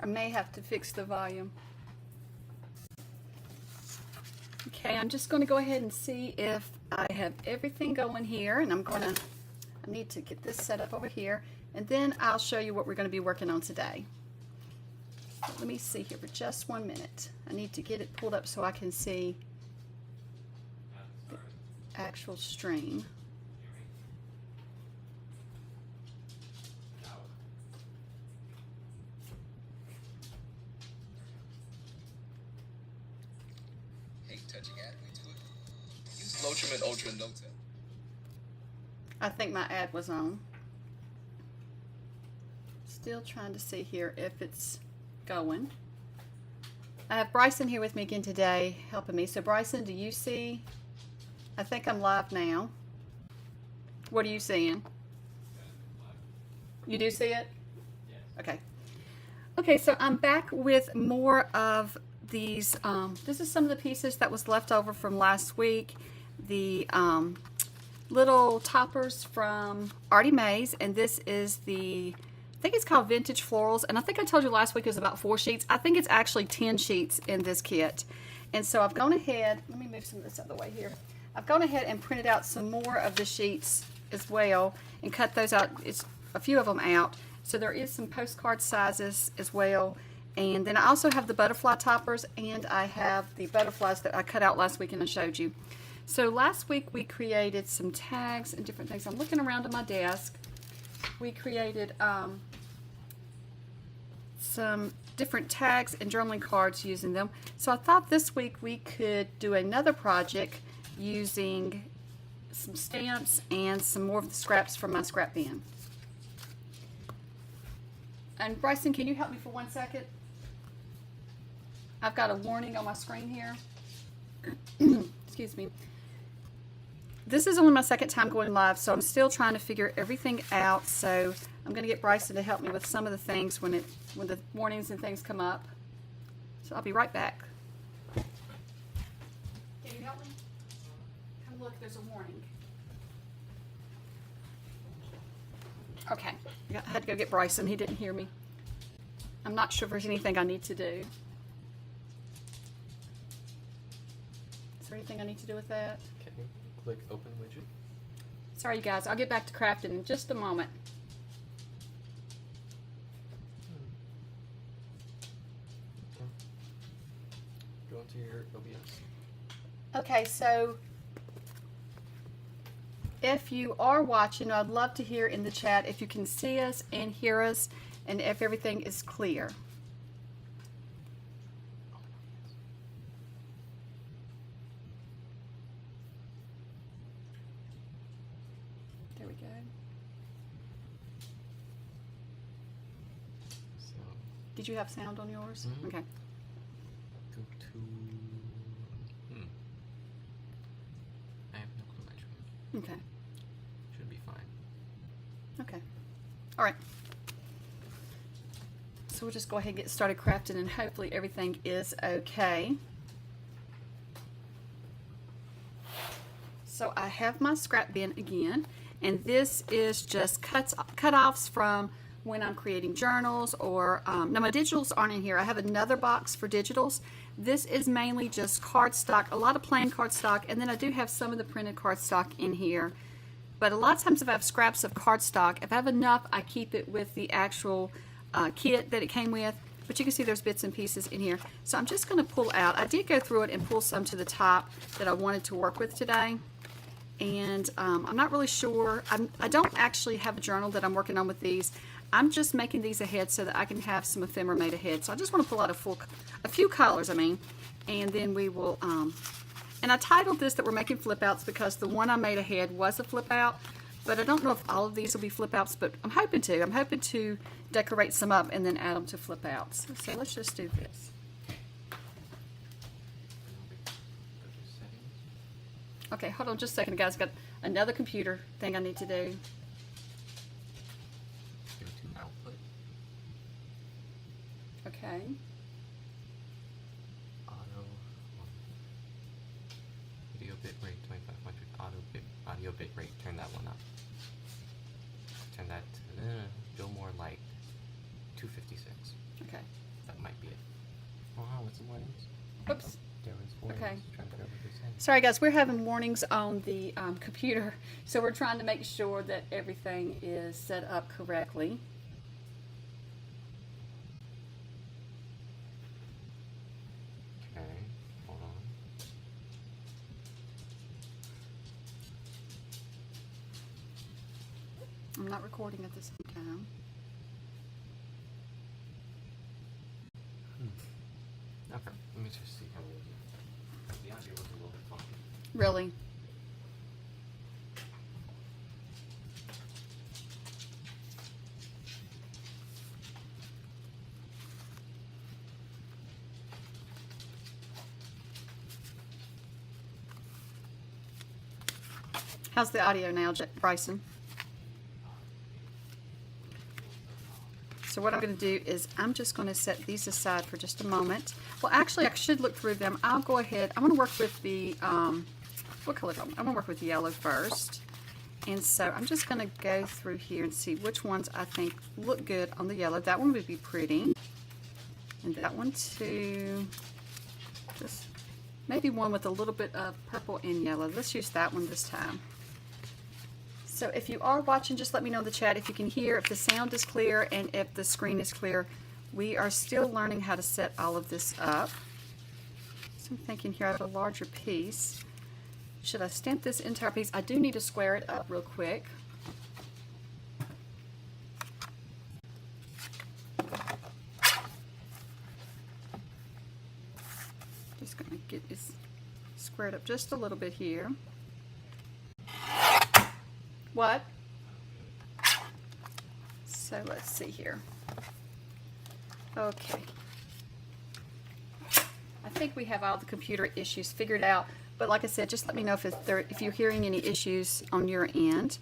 may have to fix the volume. Okay, I'm just going to go ahead and see if I have everything going here, and I need to get this set up over here, and then I'll show you what we're going to be working on today. Let me see here for just 1 minute. I need to get it pulled up so I can see the actual stream. I think my ad was on. Still trying to see here if it's going. I have Bryson here with me again today helping me. So Bryson, do you see? I think I'm live now. What are you seeing? You do see it? Yes. Okay. Okay, so I'm back with more of these. This is some of the pieces that was left over from last week. The little toppers from Artymaze, and this is I think it's called Vintage Florals, and I think I told you last week it was about 4 sheets. I think it's actually 10 sheets in this kit. And so I've gone ahead, let me move some of this out of the way here. I've gone ahead and printed out some more of the sheets as well and cut those out, it's a few of them out. So there is some postcard sizes as well. And then I also have the butterfly toppers, and I have the butterflies that I cut out last week and I showed you. So last week we created some tags and different things. I'm looking around at my desk. We created some different tags and journaling cards using them. So I thought this week we could do another project using some stamps and some more of the scraps from my scrap bin. And Bryson, can you help me for 1 second? I've got a warning on my screen here. Excuse me. This is only my second time going live, so I'm still trying to figure everything out. So I'm going to get Bryson to help me with some of the things when the warnings and things come up. So I'll be right back. Can you help me? Come look, there's a warning. Okay, I had to go get Bryson. He didn't hear me. I'm not sure if there's anything I need to do. Is there anything I need to do with that? Okay, click open widget. Sorry you guys, I'll get back to crafting in just a moment. Go into your OBS. Okay, so if you are watching, I'd love to hear in the chat if you can see us and hear us and if everything is clear. There we go. So, Did you have sound on yours? Mhm. Okay. go to. I have no clue actually. Okay. Should be fine. Okay. All right. So we'll just go ahead and get started crafting, and hopefully everything is okay. So I have my scrap bin again, and this is just cut-offs from when I'm creating journals or, now my digitals aren't in here. I have another box for digitals. This is mainly just cardstock, a lot of plain cardstock, and then I do have some of the printed cardstock in here. But a lot of times if I have scraps of cardstock, if I have enough, I keep it with the actual kit that it came with. But you can see there's bits and pieces in here. So I'm just going to pull out. I did go through it and pull some to the top that I wanted to work with today. And I'm not really sure. I don't actually have a journal that I'm working on with these. I'm just making these ahead so that I can have some ephemera made ahead. So I just want to pull out a few colors, and then we will, and I titled this that we're making flip outs because the one I made ahead was a flip out, but I don't know if all of these will be flip outs, but I'm hoping to. I'm hoping to decorate some up and then add them to flip outs. So let's just do this. Okay, hold on just a second, guys. I've got another computer thing I need to do. Go to output. Okay. Auto. Video bitrate 2500. Audio bitrate. Turn that one up. Turn that to go more like 256. Okay. was some warnings. Oops. There was warnings. Okay. Trying to figure out what they're saying. Sorry guys, we're having warnings on the computer, so we're trying to make sure that everything is set up correctly. Okay, hold on. I'm not recording at the same time. Okay, let me just see how we do. The audio was a little bit funky. Really? How's the audio now, Bryson? So what I'm going to do is I'm just going to set these aside for just a moment. Well, actually, I should look through them. I'll go ahead. I'm going to work with the, what color? I'm going to work with yellow first. And so I'm just going to go through here and see which ones I think look good on the yellow. That one would be pretty. And that one too. Just maybe one with a little bit of purple and yellow. Let's use that one this time. So if you are watching, just let me know in the chat if you can hear, if the sound is clear, and if the screen is clear. We are still learning how to set all of this up. So I'm thinking here I have a larger piece. Should I stamp this entire piece? I do need to square it up real quick. Just going to get this squared up just a little bit here. What? So let's see here. Okay. I think we have all the computer issues figured out, but like I said, just let me know if you're hearing any issues on your end.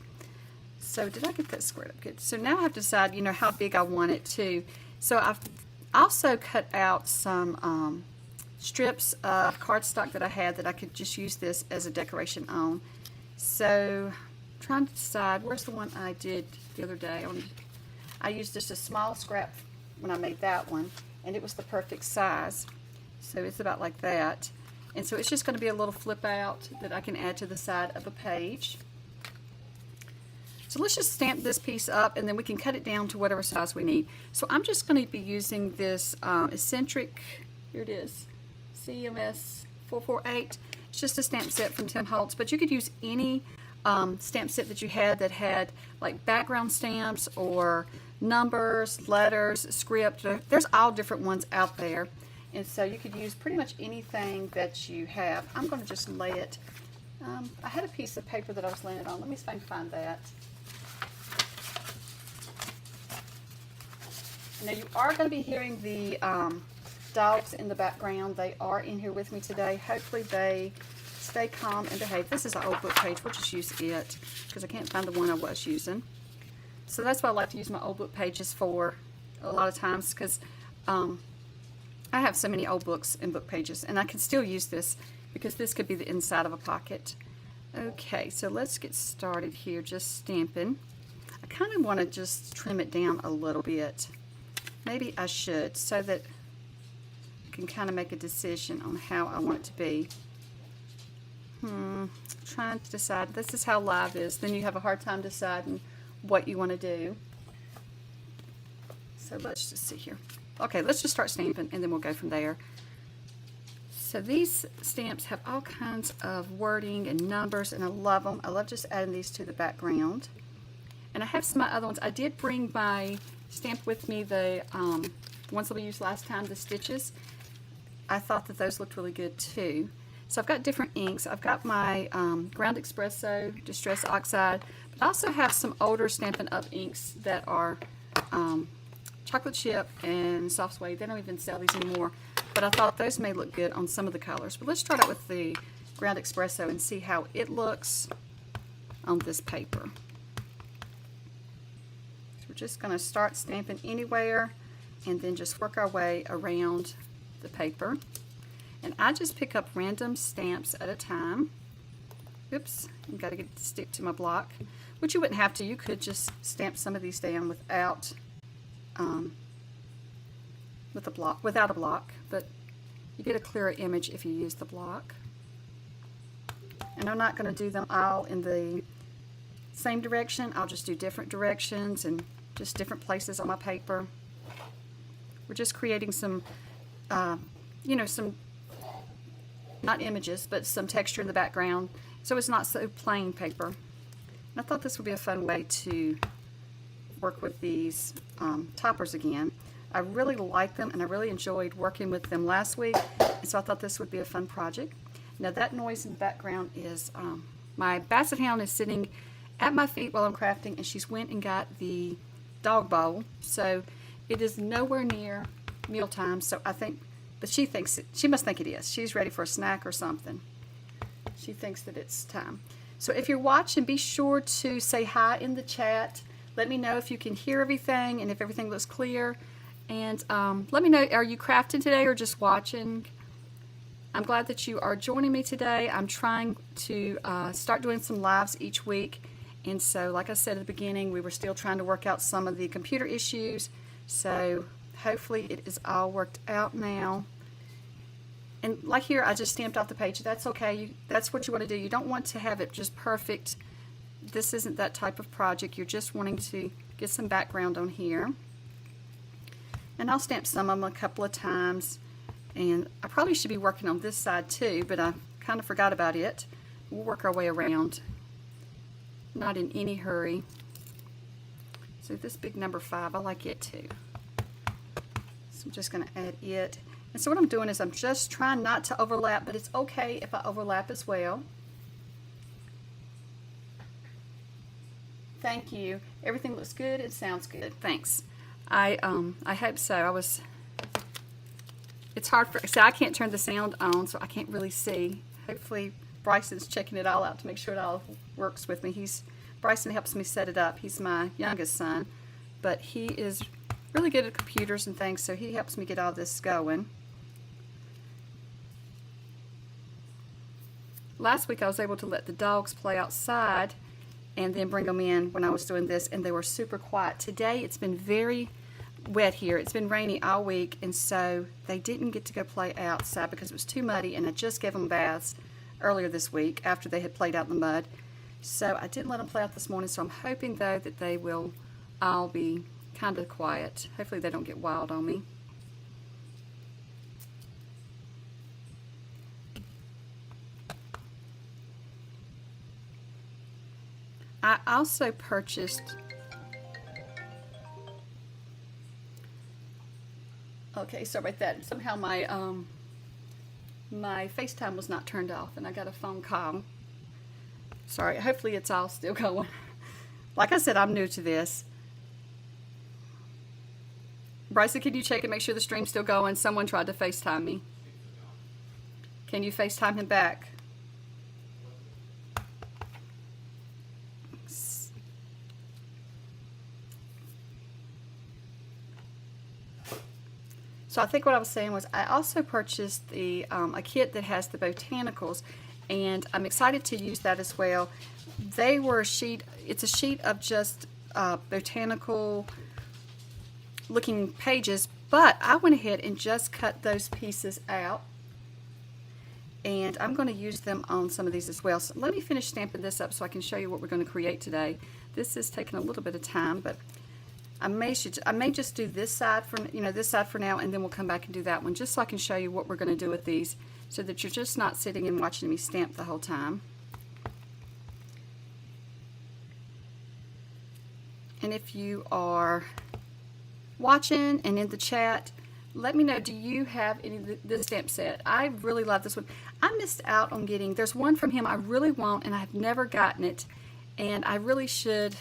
So did I get that squared up good? So now I have to decide, you know, how big I want it to. So I've also cut out some strips of cardstock that I had that I could just use this as a decoration on. So trying to decide where's the one I did the other day. I used just a small scrap when I made that one, and it was the perfect size. So it's about like that. And so it's just going to be a little flip out that I can add to the side of a page. So let's just stamp this piece up, and then we can cut it down to whatever size we need. So I'm just going to be using this eccentric, here it is, CMS 448. It's just a stamp set from Tim Holtz, but you could use any stamp set that you had that had like background stamps or numbers, letters, script. There's all different ones out there, and so you could use pretty much anything that you have. I'm going to just lay it. I had a piece of paper that I was laying it on. Let me see if I can find that. Now you are going to be hearing the dogs in the background. They are in here with me today. Hopefully they stay calm and behave. This is an old book page. We'll just use it because I can't find the one I was using. So that's what I like to use my old book pages for a lot of times, because I have so many old books and book pages, and I can still use this because this could be the inside of a pocket. Okay, so let's get started here just stamping. I kind of want to just trim it down a little bit. Maybe I should, so that I can kind of make a decision on how I want it to be. Trying to decide. This is how live is. Then you have a hard time deciding what you want to do. So let's just see here. Okay, let's just start stamping, and then we'll go from there. So these stamps have all kinds of wording and numbers, and I love them. I love just adding these to the background. And I have some of my other ones. I did bring my stamp with me, the ones that we used last time, the stitches. I thought that those looked really good too. So I've got different inks. I've got my Ground Espresso Distress Oxide, but I also have some older Stampin' Up! Inks that are chocolate chip and soft suede. They don't even sell these anymore, but I thought those may look good on some of the colors. But let's start out with the Ground Espresso and see how it looks on this paper. So we're just going to start stamping anywhere and then just work our way around the paper. And I just pick up random stamps at a time. Oops, I've got to get stick to my block, which you wouldn't have to. You could just stamp some of these down without a block, but You get a clearer image if you use the block. And I'm not going to do them all in the same direction. I'll just do different directions and just different places on my paper. We're just creating some, some, not images, but some texture in the background, so it's not so plain paper. And I thought this would be a fun way to work with these toppers again. I really like them, and I really enjoyed working with them last week, and so I thought this would be a fun project. Now that noise in the background is my basset hound is sitting at my feet while I'm crafting, and she's went and got the dog bowl, so it is nowhere near mealtime, so I think, but she must think it is. She's ready for a snack or something. She thinks that it's time. So if you're watching, be sure to say hi in the chat. Let me know if you can hear everything and if everything looks clear. And let me know, are you crafting today or just watching? I'm glad that you are joining me today. I'm trying to start doing some lives each week. And so, like I said at the beginning, we were still trying to work out some of the computer issues. So hopefully it is all worked out now. And like here, I just stamped off the page. That's okay. That's what you want to do. You don't want to have it just perfect. This isn't that type of project. You're just wanting to get some background on here. And I'll stamp some of them a couple of times. And I probably should be working on this side too, but I kind of forgot about it. We'll work our way around. Not in any hurry. So this big number 5, I like it too. So I'm just going to add it. And so what I'm doing is I'm just trying not to overlap, but it's okay if I overlap as well. Thank you. Everything looks good. It sounds good. Thanks. I hope so. It's hard for, so I can't turn the sound on, so I can't really see. Hopefully Bryson's checking it all out to make sure it all works with me. Bryson helps me set it up. He's my youngest son, but he is really good at computers and things, so he helps me get all this going. Last week I was able to let the dogs play outside and then bring them in when I was doing this, and they were super quiet. Today it's been very wet here. It's been rainy all week, and so they didn't get to go play outside because it was too muddy, and I just gave them baths earlier this week after they had played out in the mud. So I didn't let them play out this morning, so I'm hoping though that they will all be kind of quiet. Hopefully they don't get wild on me. I also purchased, okay, sorry about that. Somehow my FaceTime was not turned off, and I got a phone call. Sorry, hopefully it's all still going. Like I said, I'm new to this. Bryson, can you check and make sure the stream's still going? Someone tried to FaceTime me. Can you FaceTime him back? So I think what I was saying was I also purchased the a kit that has the botanicals, and I'm excited to use that as well. They were it's a sheet of just botanical looking pages, but I went ahead and just cut those pieces out, and I'm going to use them on some of these as well. So let me finish stamping this up so I can show you what we're going to create today. This is taking a little bit of time, but I may just do this side for now, and then we'll come back and do that one, just so I can show you what we're going to do with these, so that you're just not sitting and watching me stamp the whole time. And if you are watching and in the chat, let me know, do you have any of this stamp set? I really love this one. I missed out on getting, there's one from him I really want, and I've never gotten it, and I really should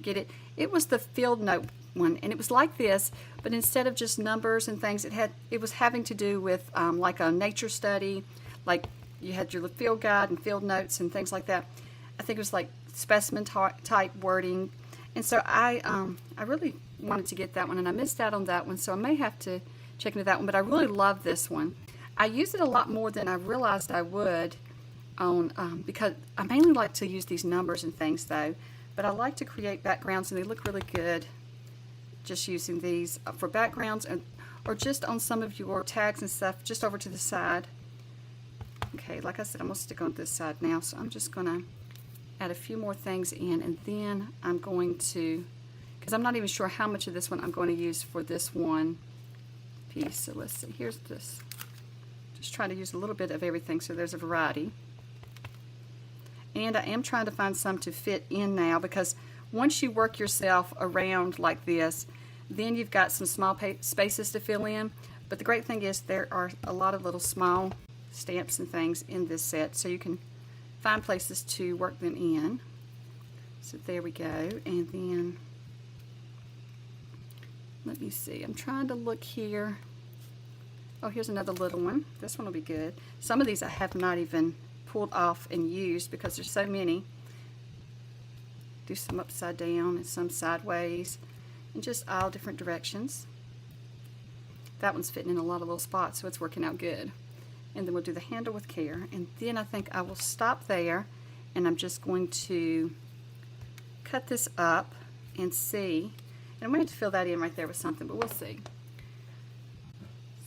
get it. It was the field note one, and it was like this, but instead of just numbers and things, it was having to do with like a nature study, like you had your field guide and field notes and things like that. I think it was like specimen type wording, and so I really wanted to get that one, and I missed out on that one, so I may have to check into that one. But I really love this one. I use it a lot more than I realized I would on because I mainly like to use these numbers and things though. But I like to create backgrounds, and they look really good just using these for backgrounds, or just on some of your tags and stuff, just over to the side. Okay, like I said, I'm going to stick on this side now, so I'm just going to add a few more things in, and then I'm going to, because I'm not even sure how much of this one I'm going to use for this one piece. So let's see, here's this. Just try to use a little bit of everything so there's a variety. And I am trying to find some to fit in now, because once you work yourself around like this, then you've got some small spaces to fill in. But the great thing is there are a lot of little small stamps and things in this set, so you can find places to work them in. So there we go. And then let me see, I'm trying to look here. Oh, here's another little one. This one will be good. Some of these I have not even pulled off and used because there's so many. Do some upside down and some sideways and just all different directions. That one's fitting in a lot of little spots, so it's working out good. And then we'll do the handle with care, and then I think I will stop there, and I'm just going to cut this up and see. And I'm going to have to fill that in right there with something, but we'll see.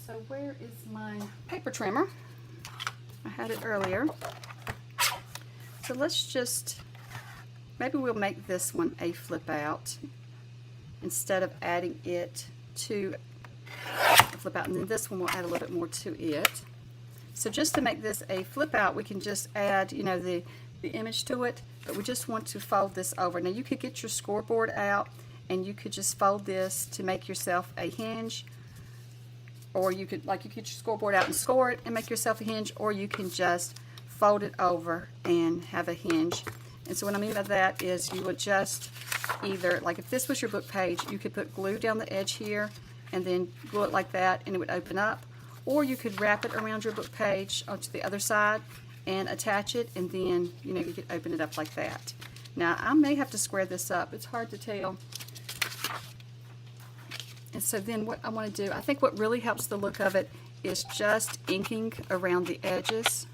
So where is my paper trimmer? I had it earlier. So let's just, maybe we'll make this one a flip out instead of adding it to a flip out, and then this one will add a little bit more to it. So just to make this a flip out, we can just add, you know, the image to it, but we just want to fold this over. Now you could get your scoreboard out and you could just fold this to make yourself a hinge, or you could, like, you could get your scoreboard out and score it and make yourself a hinge, or you can just fold it over and have a hinge. And so what I mean by that is you would just either, like if this was your book page, you could put glue down the edge here and then glue it like that and it would open up. Or you could wrap it around your book page onto the other side and attach it, and then, you know, you could open it up like that. Now I may have to square this up. It's hard to tell. And so then what I want to do, I think what really helps the look of it is just inking around the edges.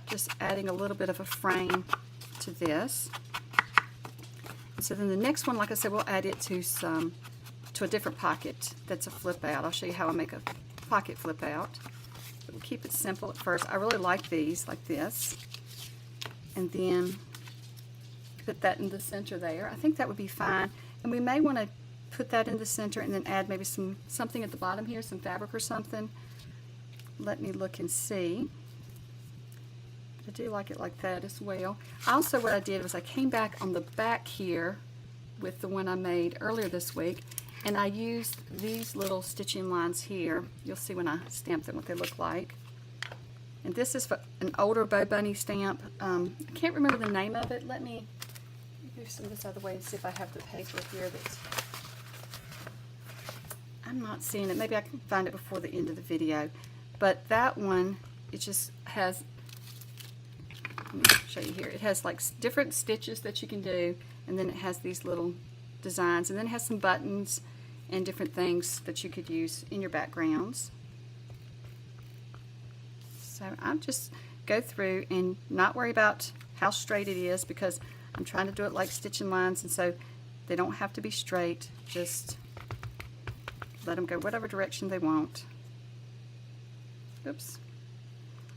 Just adding a little bit of a frame to this. And so then the next one, like I said, we'll add it to a different pocket that's a flip out. I'll show you how I make a pocket flip out. But we'll keep it simple at first. I really like these like this. And then put that in the center there. I think that would be fine. And we may want to put that in the center and then add maybe something at the bottom here, some fabric or something. Let me look and see. I do like it like that as well. Also what I did was I came back on the back here with the one I made earlier this week, and I used these little stitching lines here. You'll see when I stamp them what they look like. And this is an older Bow Bunny stamp. I can't remember the name of it. Let me move some of this out of the way and see if I have the paper here that's... I'm not seeing it. Maybe I can find it before the end of the video. But that one, it just has... Let me show you here. It has like different stitches that you can do, and then it has these little designs, and then it has some buttons and different things that you could use in your backgrounds. So I'll just go through and not worry about how straight it is, because I'm trying to do it like stitching lines, and so they don't have to be straight. Just let them go whatever direction they want. Oops.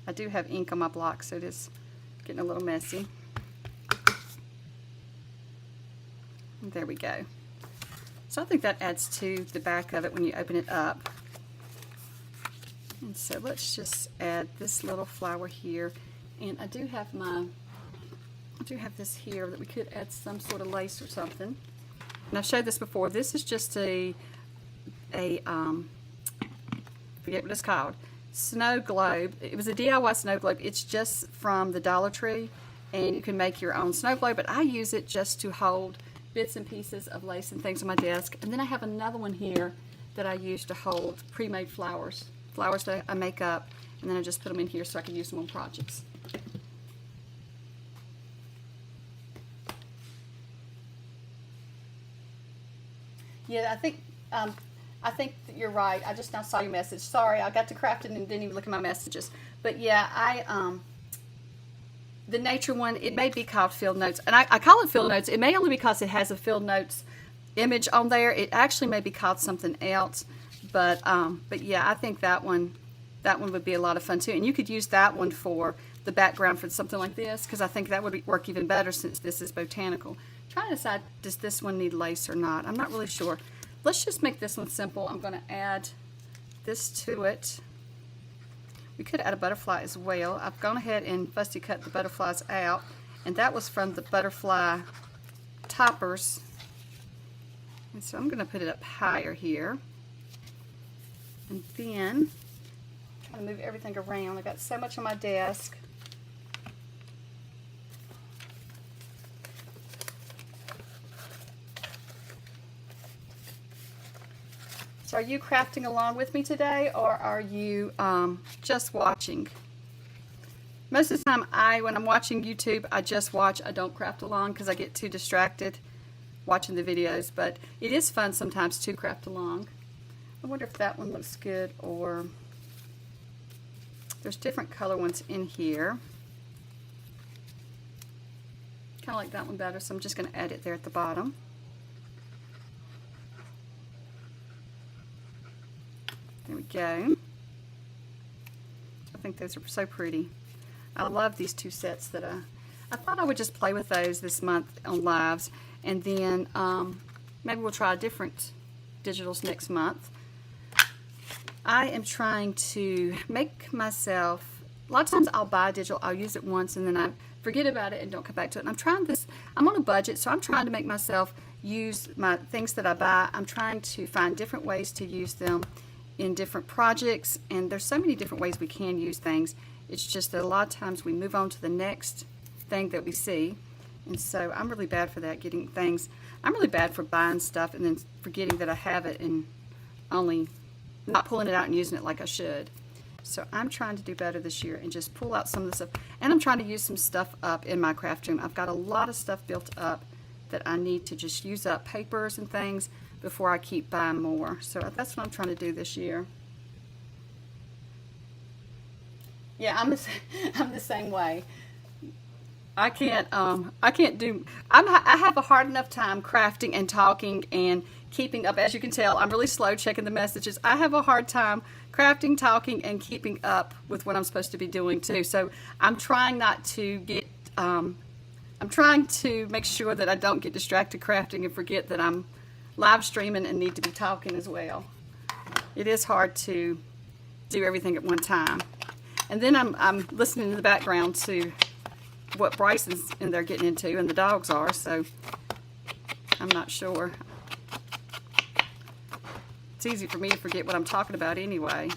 I do have ink on my block, so it is getting a little messy. And there we go. So I think that adds to the back of it when you open it up. And so let's just add this little flower here. And I do have this here that we could add some sort of lace or something. And I've showed this before. This is just I forget what it's called, snow globe. It was a DIY snow globe. It's just from the Dollar Tree, and you can make your own snow globe, but I use it just to hold bits and pieces of lace and things on my desk. And then I have another one here that I use to hold pre-made flowers that I make up, and then I just put them in here so I can use them on projects. Yeah, I think that you're right. I just now saw your message. Sorry, I got to crafting and didn't even look at my messages. But yeah, the nature one, it may be called Field Notes. And I call it Field Notes. It may only because it has a Field Notes image on there. It actually may be called something else. But yeah, I think that one would be a lot of fun too. And you could use that one for the background for something like this, because I think that would work even better since this is botanical. Trying to decide, does this one need lace or not? I'm not really sure. Let's just make this one simple. I'm going to add this to it. We could add a butterfly as well. I've gone ahead and fussy cut the butterflies out, and that was from the butterfly toppers. And so I'm going to put it up higher here. And then trying to move everything around. I got so much on my desk. So are you crafting along with me today, or are you just watching? Most of the time, when I'm watching YouTube, I just watch. I don't craft along because I get too distracted watching the videos. But it is fun sometimes to craft along. I wonder if that one looks good, or there's different color ones in here. Kind of like that one better, so I'm just going to add it there at the bottom. There we go. I think those are so pretty. I love these two sets that I thought I would just play with those this month on lives, and then maybe we'll try different digitals next month. I am trying to make myself, a lot of times I'll buy a digital, I'll use it once and then I forget about it and don't come back to it. And I'm trying this, I'm on a budget, so I'm trying to make myself use my things that I buy. I'm trying to find different ways to use them in different projects, and there's so many different ways we can use things. It's just that a lot of times we move on to the next thing that we see, and so I'm really bad for that, getting things. I'm really bad for buying stuff and then forgetting that I have it and only not pulling it out and using it like I should. So I'm trying to do better this year and just pull out some of the stuff, and I'm trying to use some stuff up in my craft room. I've got a lot of stuff built up that I need to just use up, papers and things, before I keep buying more. So that's what I'm trying to do this year. Yeah, I'm the same way. I have a hard enough time crafting and talking and keeping up. As you can tell, I'm really slow checking the messages. I have a hard time crafting, talking, and keeping up with what I'm supposed to be doing too. So I'm trying not to get, I'm trying to make sure that I don't get distracted crafting and forget that I'm live streaming and need to be talking as well. It is hard to do everything at one time. And then I'm listening in the background to what Bryson's in there getting into, and the dogs are, so I'm not sure. It's easy for me to forget what I'm talking about anyway.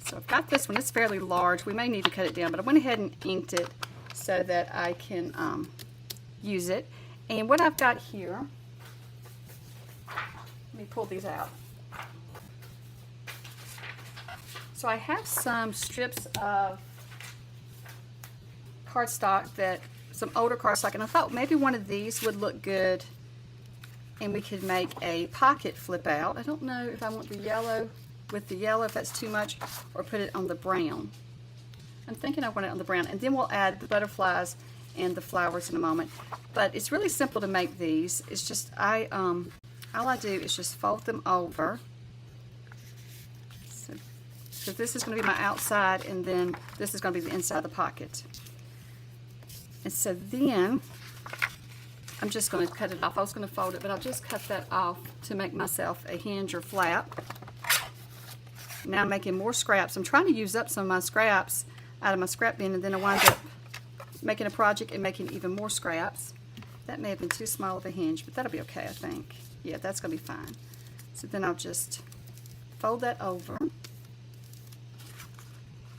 So I've got this one. It's fairly large. We may need to cut it down, but I went ahead and inked it so that I can use it. And what I've got here, let me pull these out. So I have some strips of cardstock, some older cardstock, and I thought maybe one of these would look good and we could make a pocket flip out. I don't know if I want the yellow with the yellow, if that's too much, or put it on the brown. I'm thinking I want it on the brown, and then we'll add the butterflies and the flowers in a moment. But it's really simple to make these. It's just all I do is just fold them over. So this is going to be my outside, and then this is going to be the inside of the pocket. And so then I'm just going to cut it off. I was going to fold it, but I'll just cut that off to make myself a hinge or flap. Now I'm making more scraps. I'm trying to use up some of my scraps out of my scrap bin, and then I wind up making a project and making even more scraps. That may have been too small of a hinge, but that'll be okay, I think. Yeah, that's going to be fine. So then I'll just fold that over.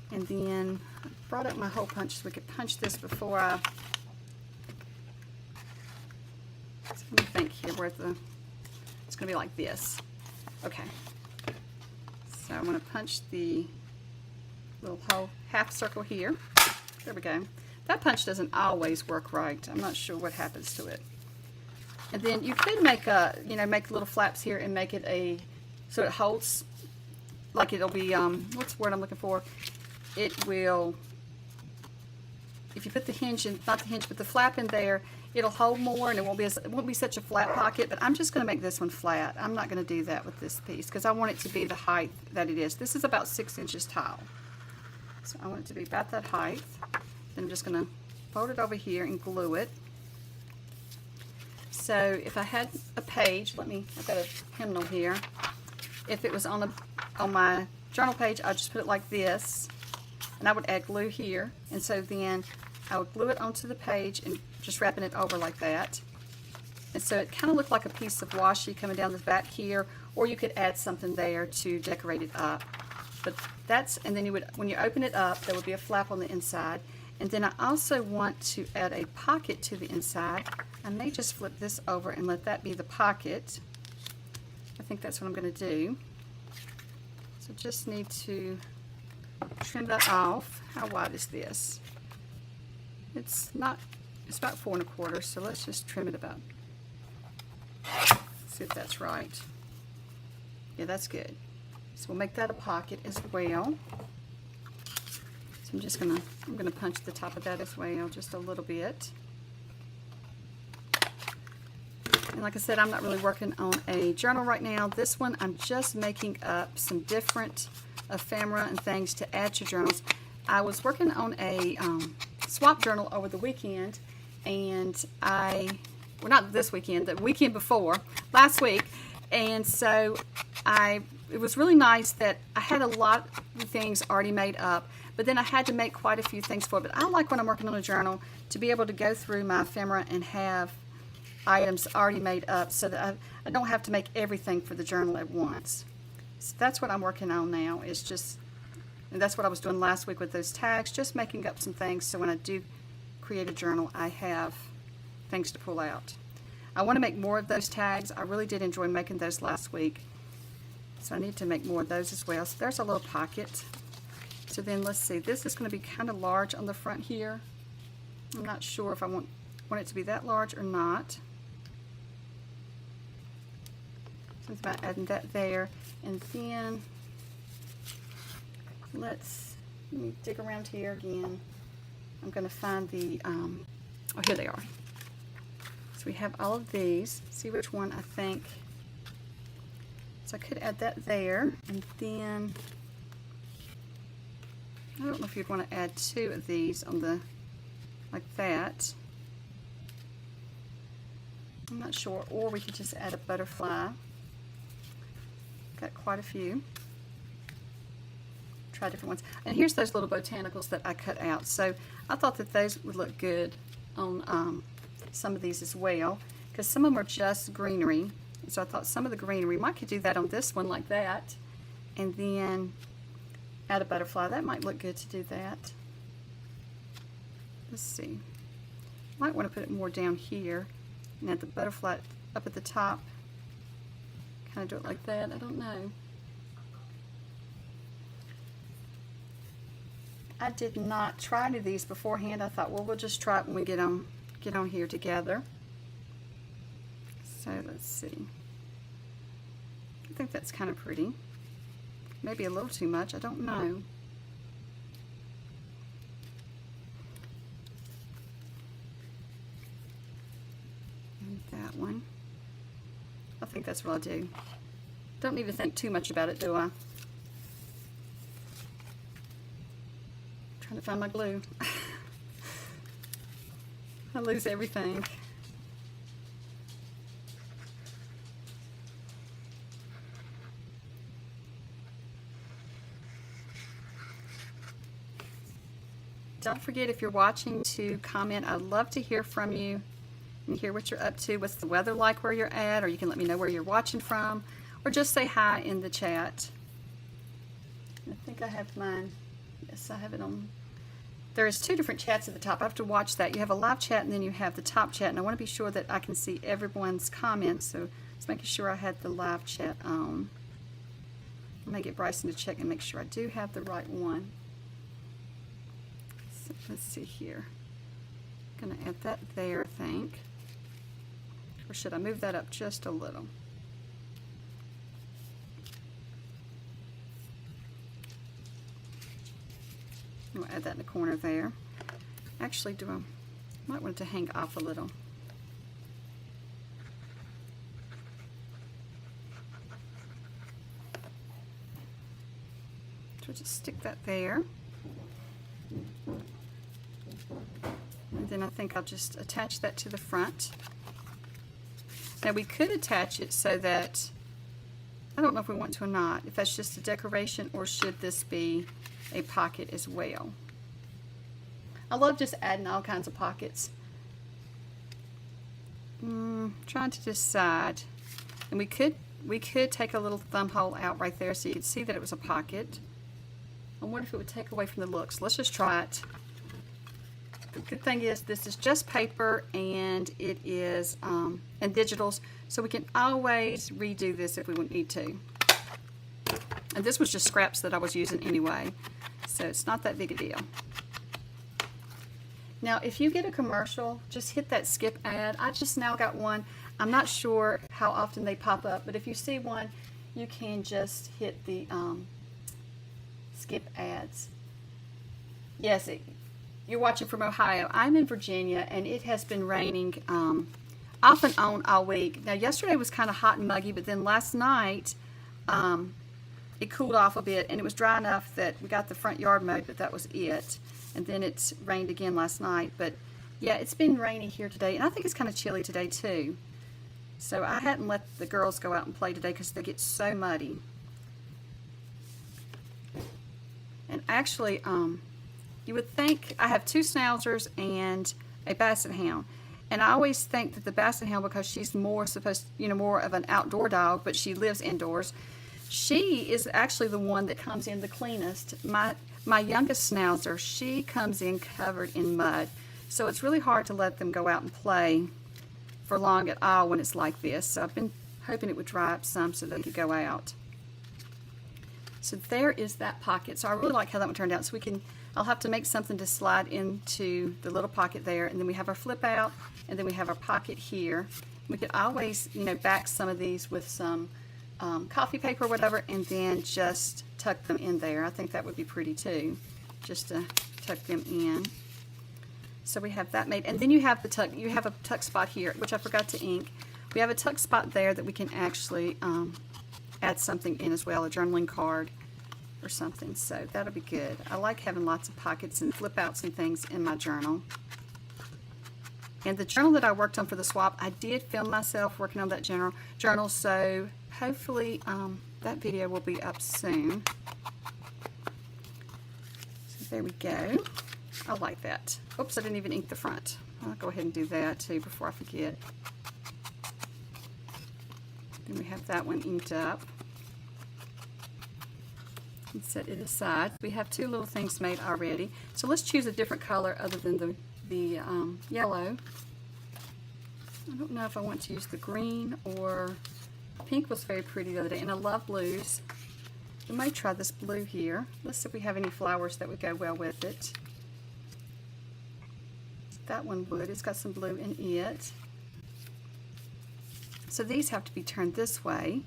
And then I brought up my hole punch so we could punch this before I... So let me think here where it's going to be like this. Okay. So I'm going to punch the little hole, half circle here. There we go. That punch doesn't always work right. I'm not sure what happens to it. And then you could make make little flaps here and make it so it holds, like it'll be, what's the word I'm looking for? It will, if you put the hinge in, not the hinge, but the flap in there, it'll hold more and it won't be such a flat pocket, but I'm just going to make this one flat. I'm not going to do that with this piece because I want it to be the height that it is. This is about 6 inches tall. So I want it to be about that height. Then I'm just going to fold it over here and glue it. So if I had a page, I've got a hymnal here. If it was on my journal page, I'd just put it like this, and I would add glue here, and so then I would glue it onto the page and just wrapping it over like that. And so it kind of looked like a piece of washi coming down the back here, or you could add something there to decorate it up. But and then when you open it up, there would be a flap on the inside. And then I also want to add a pocket to the inside. I may just flip this over and let that be the pocket. I think that's what I'm going to do. So just need to trim that off. How wide is this? It's about 4 1/4, so let's just trim it about. See if that's right. Yeah, that's good. So we'll make that a pocket as well. So I'm gonna punch the top of that as well, just a little bit. And like I said, I'm not really working on a journal right now. This one, I'm just making up some different ephemera and things to add to journals. I was working on a swap journal over the weekend, and well, not this weekend, the weekend before, last week. And so it was really nice that I had a lot of things already made up, but then I had to make quite a few things for it. But I like when I'm working on a journal to be able to go through my ephemera and have items already made up so that I don't have to make everything for the journal at once. So that's what I'm working on now, and that's what I was doing last week with those tags, just making up some things so when I do create a journal, I have things to pull out. I want to make more of those tags. I really did enjoy making those last week. So I need to make more of those as well. So there's a little pocket. So then let's see, this is going to be kind of large on the front here. I'm not sure if I want it to be that large or not. So it's about adding that there. And then let me dig around here again. I'm going to find the, oh, here they are. So we have all of these. See which one I think. So I could add that there, and then I don't know if you'd want to add 2 of these on the, like that. I'm not sure, or we could just add a butterfly. Got quite a few. Try different ones. And here's those little botanicals that I cut out. So I thought that those would look good on some of these as well, because some of them are just greenery. So I thought some of the greenery, might could do that on this one like that, and then add a butterfly. That might look good to do that. Let's see. Might want to put it more down here and add the butterfly up at the top. Kind of do it like that. I don't know. I did not try any of these beforehand. I thought, well, we'll just try it when we get on here together. So let's see. I think that's kind of pretty. Maybe a little too much. I don't know. And that one. I think that's what I'll do. Don't need to think too much about it, do I? Trying to find my glue. I lose everything. Don't forget, if you're watching, to comment. I'd love to hear from you and hear what you're up to. What's the weather like where you're at? Or you can let me know where you're watching from. Or just say hi in the chat. I think I have mine. Yes, I have it on. There's 2 different chats at the top. I have to watch that. You have a live chat and then you have the top chat. And I want to be sure that I can see everyone's comments. So just making sure I had the live chat on. I may get Bryson to check and make sure I do have the right one. So let's see here. I'm going to add that there, I think. Or should I move that up just a little? I'll add that in the corner there. Actually, might want it to hang off a little. So just stick that there. And then I think I'll just attach that to the front. Now we could attach it so that, I don't know if we want to or not, if that's just a decoration or should this be a pocket as well. I love just adding all kinds of pockets. Trying to decide. And we could take a little thumb hole out right there so you could see that it was a pocket. I wonder if it would take away from the looks. Let's just try it. The good thing is this is just paper and it is and digitals, so we can always redo this if we would need to. And this was just scraps that I was using anyway, so it's not that big a deal. Now if you get a commercial, just hit that skip ad. I just now got one. I'm not sure how often they pop up, but if you see one, you can just hit the skip ads. Yes, you're watching from Ohio. I'm in Virginia, and it has been raining off and on all week. Now, yesterday was kind of hot and muggy, but then last night it cooled off a bit, and it was dry enough that we got the front yard mowed, but that was it. And then it's rained again last night. But yeah, it's been rainy here today, and I think it's kind of chilly today too. So I hadn't let the girls go out and play today because they get so muddy. And actually, you would think I have 2 Schnauzers and a Basset Hound. And I always think that the Basset Hound, because she's more more of an outdoor dog, but she lives indoors, she is actually the one that comes in the cleanest. My youngest Schnauzer, she comes in covered in mud. So it's really hard to let them go out and play for long at all when it's like this. So I've been hoping it would dry up some so they could go out. So there is that pocket. So I really like how that one turned out. So I'll have to make something to slide into the little pocket there, and then we have our flip out, and then we have our pocket here. We could always, back some of these with some coffee paper or whatever, and then just tuck them in there. I think that would be pretty too, just to tuck them in. So we have that made, and then you have the tuck. You have a tuck spot here, which I forgot to ink. We have a tuck spot there that we can actually add something in as well, a journaling card or something. So that'll be good. I like having lots of pockets and flip outs and things in my journal. And the journal that I worked on for the swap, I did film myself working on that journal, so hopefully that video will be up soon. So there we go. I like that. Oops, I didn't even ink the front. I'll go ahead and do that too before I forget. Then we have that one inked up. And set it aside. We have 2 little things made already. So let's choose a different color other than the yellow. I don't know if I want to use the green or pink. Was very pretty the other day, and I love blues. We might try this blue here. Let's see if we have any flowers that would go well with it. That one would. It's got some blue in it. So these have to be turned this way.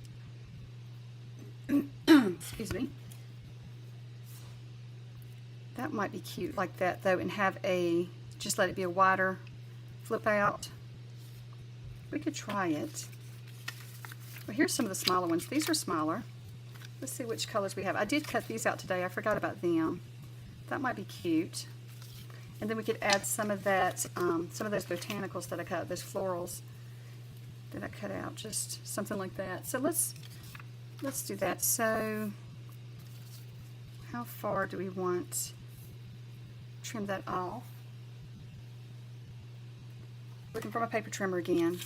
Excuse me. That might be cute like that though, and have just let it be a wider flip out. We could try it. Well, here's some of the smaller ones. These are smaller. Let's see which colors we have. I did cut these out today. I forgot about them. That might be cute. And then we could add some of that, some of those botanicals that I cut, those florals that I cut out, just something like that. So let's do that. So how far do we want to trim that off? Looking for my paper trimmer again.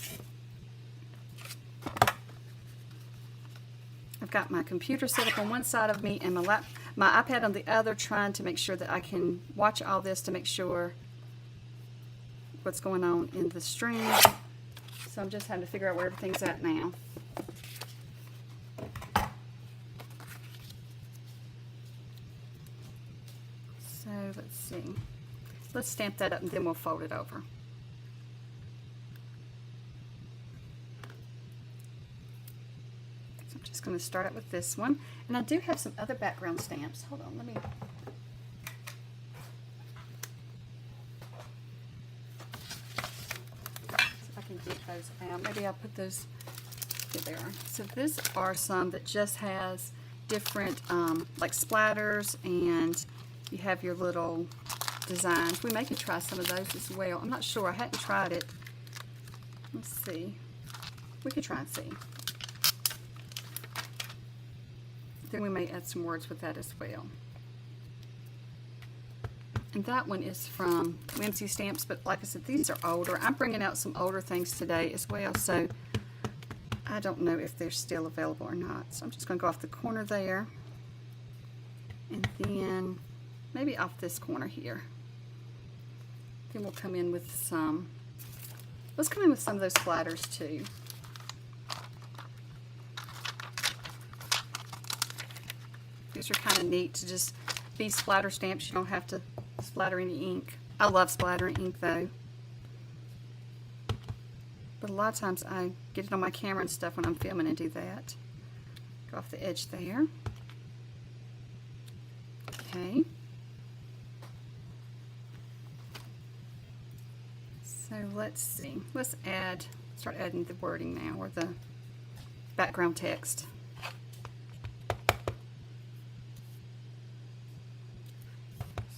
I've got my computer set up on one side of me and my iPad on the other, trying to make sure that I can watch all this to make sure what's going on in the stream. So I'm just having to figure out where everything's at now. So let's see. Let's stamp that up and then we'll fold it over. So I'm just going to start out with this one. And I do have some other background stamps. Hold on, let me... get those out. Maybe I'll put those, here they are. So these are some that just has different like splatters, and you have your little designs. We may could try some of those as well. I'm not sure. I hadn't tried it. Let's see. We could try and see. Then we may add some words with that as well. And that one is from Whimsy Stamps, but like I said, these are older. I'm bringing out some older things today as well, so I don't know if they're still available or not. So I'm just going to go off the corner there, and then maybe off this corner here. Then we'll come in with some, let's come in with some of those splatters too. These are kind of neat to just be splatter stamps. You don't have to splatter any ink. I love splattering ink though. But a lot of times I get it on my camera and stuff when I'm filming and do that. Go off the edge there. Okay. So let's see. Let's start adding the wording now, or the background text.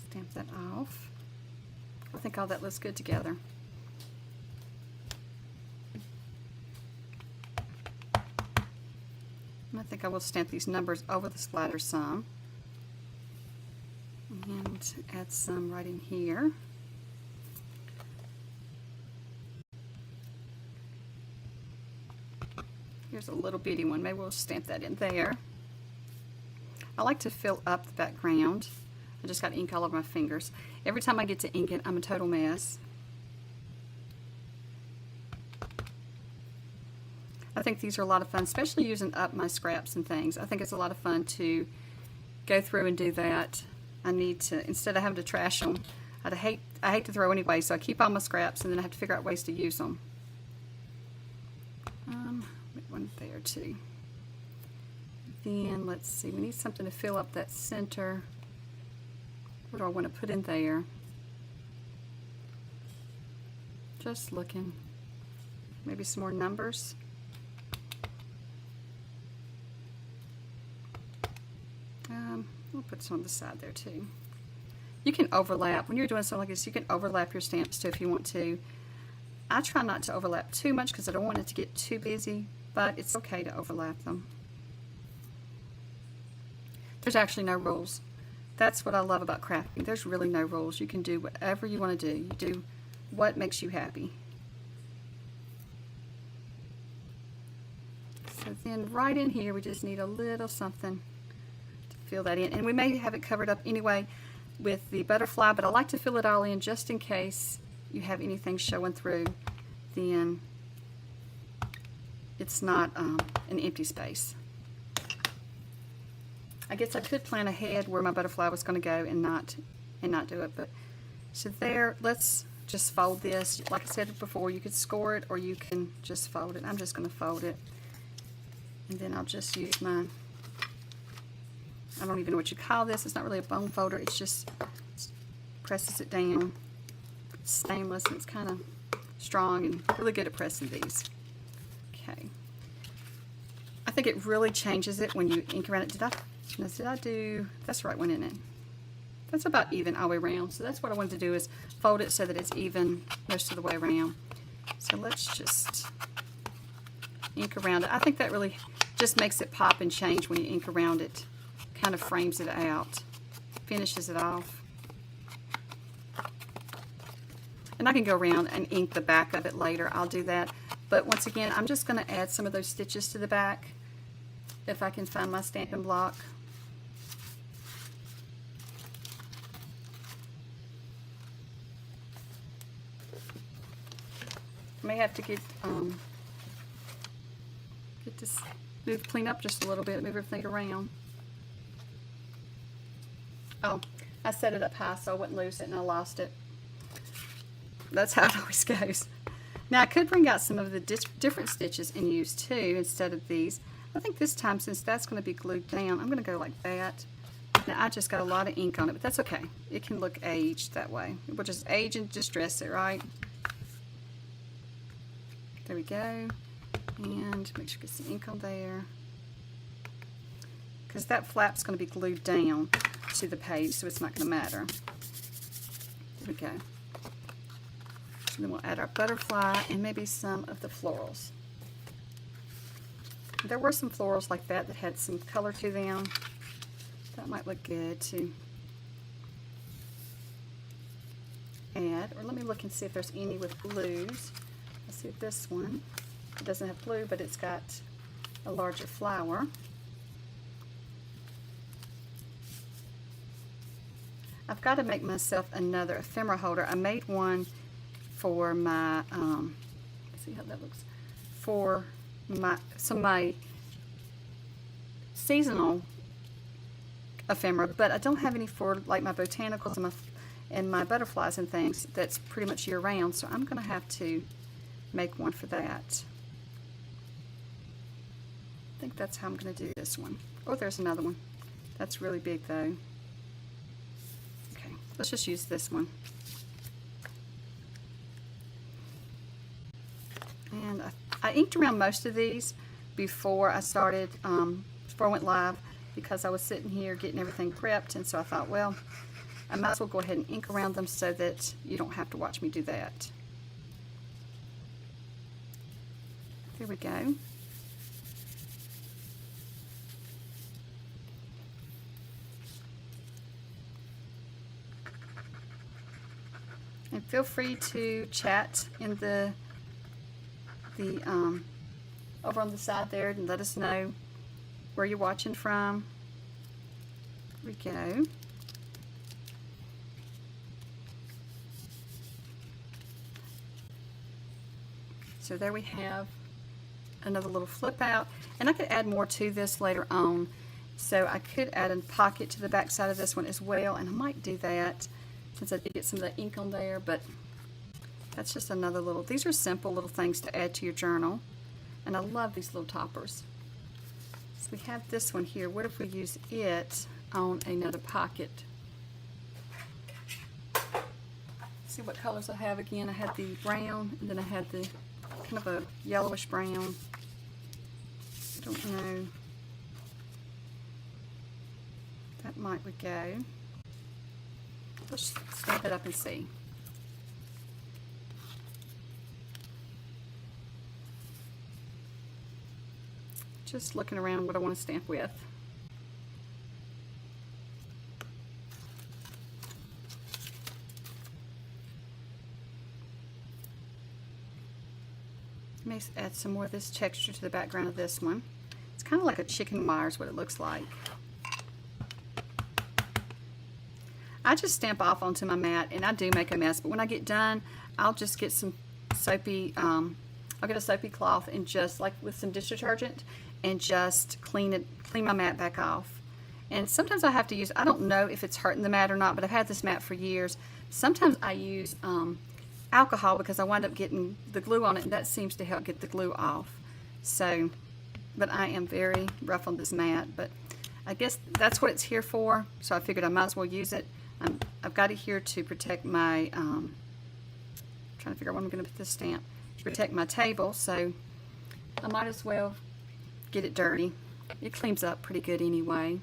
Stamp that off. I think all that looks good together. And I think I will stamp these numbers over the splatter some. And add some right in here. Here's a little bitty one. Maybe we'll stamp that in there. I like to fill up the background. I just got ink all over my fingers. Every time I get to ink it, I'm a total mess. I think these are a lot of fun, especially using up my scraps and things. I think it's a lot of fun to go through and do that. I need to, instead of having to trash them, I hate to throw anyway, so I keep all my scraps and then I have to figure out ways to use them. One there too. Then let's see, we need something to fill up that center. What do I want to put in there? Just looking. Maybe some more numbers. We'll put some on the side there too. You can overlap. When you're doing something like this, you can overlap your stamps too if you want to. I try not to overlap too much because I don't want it to get too busy, but it's okay to overlap them. There's actually no rules. That's what I love about crafting. There's really no rules. You can do whatever you want to do. You do what makes you happy. So then right in here, we just need a little something to fill that in. And we may have it covered up anyway with the butterfly, but I like to fill it all in just in case you have anything showing through. Then it's not an empty space. I guess I could plan ahead where my butterfly was going to go and not do it. But so there, let's just fold this. Like I said before, you could score it or you can just fold it. I'm just going to fold it, and then I'll just use my, I don't even know what you call this. It's not really a bone folder. It's just presses it down. It's stainless and it's kind of strong and really good at pressing these. Okay. I think it really changes it when you ink around it. Did I do, that's the right one, isn't it? That's about even all the way around. So that's what I wanted to do, is fold it so that it's even most of the way around. So let's just ink around it. I think that really just makes it pop and change when you ink around it. Kind of frames it out, finishes it off. And I can go around and ink the back of it later. I'll do that. But once again, I'm just going to add some of those stitches to the back if I can find my Stampin' Block. I may have to get this, clean up just a little bit, move everything around. Oh, I set it up high so I wouldn't lose it, and I lost it. That's how it always goes. Now I could bring out some of the different stitches and use two instead of these. I think this time, since that's going to be glued down, I'm going to go like that. Now I just got a lot of ink on it, but that's okay. It can look aged that way. We'll just age and distress it, right? There we go. And make sure you get some ink on there. because that flap's going to be glued down to the page, so it's not going to matter. There we go. And then we'll add our butterfly and maybe some of the florals. There were some florals like that that had some color to them. That might look good to add. Or let me look and see if there's any with blues. Let's see if this one, it doesn't have blue, but it's got a larger flower. I've got to make myself another ephemera holder. I made one for my, let's see how that looks, for my seasonal ephemera, but I don't have any for like my botanicals and my butterflies and things that's pretty much year round, so I'm going to have to make one for that. I think that's how I'm going to do this one. Oh, there's another one. That's really big though. Okay, let's just use this one. And I inked around most of these before I started, before I went live, because I was sitting here getting everything prepped, and so I thought, well, I might as well go ahead and ink around them so that you don't have to watch me do that. There we go. And feel free to chat in the over on the side there and let us know where you're watching from. There we go. So there we have another little flip out, and I could add more to this later on. So I could add a pocket to the back side of this one as well, and I might do that since I did get some of the ink on there, but that's just another little, these are simple little things to add to your journal, and I love these little toppers. So we have this one here. What if we use it on another pocket? See what colors I have again. I had the brown, and then I had the kind of a yellowish brown. I don't know. That might would go. Let's stamp it up and see. Just looking around what I want to stamp with. May add some more of this texture to the background of this one. It's kind of like a chicken wire is what it looks like. I just stamp off onto my mat, and I do make a mess, but when I get done, I'll just get some soapy, I'll get a soapy cloth and just, like with some dish detergent, and just clean my mat back off. And sometimes I have to use, I don't know if it's hurting the mat or not, but I've had this mat for years. Sometimes I use alcohol because I wind up getting the glue on it, and that seems to help get the glue off. So, but I am very rough on this mat, but I guess that's what it's here for, so I figured I might as well use it. I've got it here to protect my, trying to figure out where I'm going to put this stamp, to protect my table, so I might as well get it dirty. It cleans up pretty good anyway.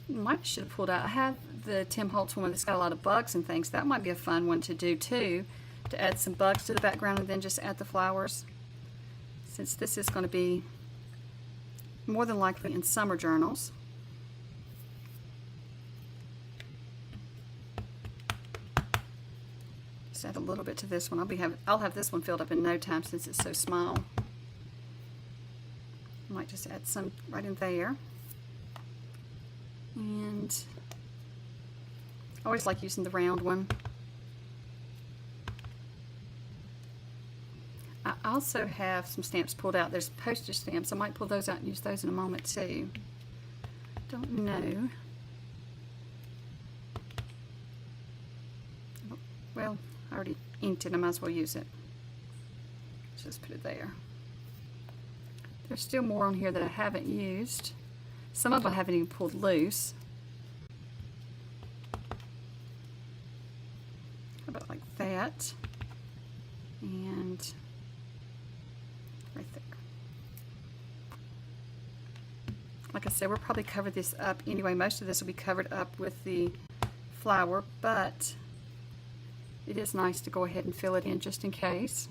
I might should have pulled out, I have the Tim Holtz one that's got a lot of bugs and things. That might be a fun one to do too, to add some bugs to the background and then just add the flowers. Since this is going to be more than likely in summer journals. Just add a little bit to this one. I'll have this one filled up in no time since it's so small. I might just add some right in there. And I always like using the round one. I also have some stamps pulled out. There's postage stamps. I might pull those out and use those in a moment too. Don't know. Well, I already inked it. I might as well use it. Let's just put it there. There's still more on here that I haven't used. Some of them I haven't even pulled loose. How about like that? And right there. Like I said, we'll probably cover this up anyway. Most of this will be covered up with the flower, but it is nice to go ahead and fill it in just in case.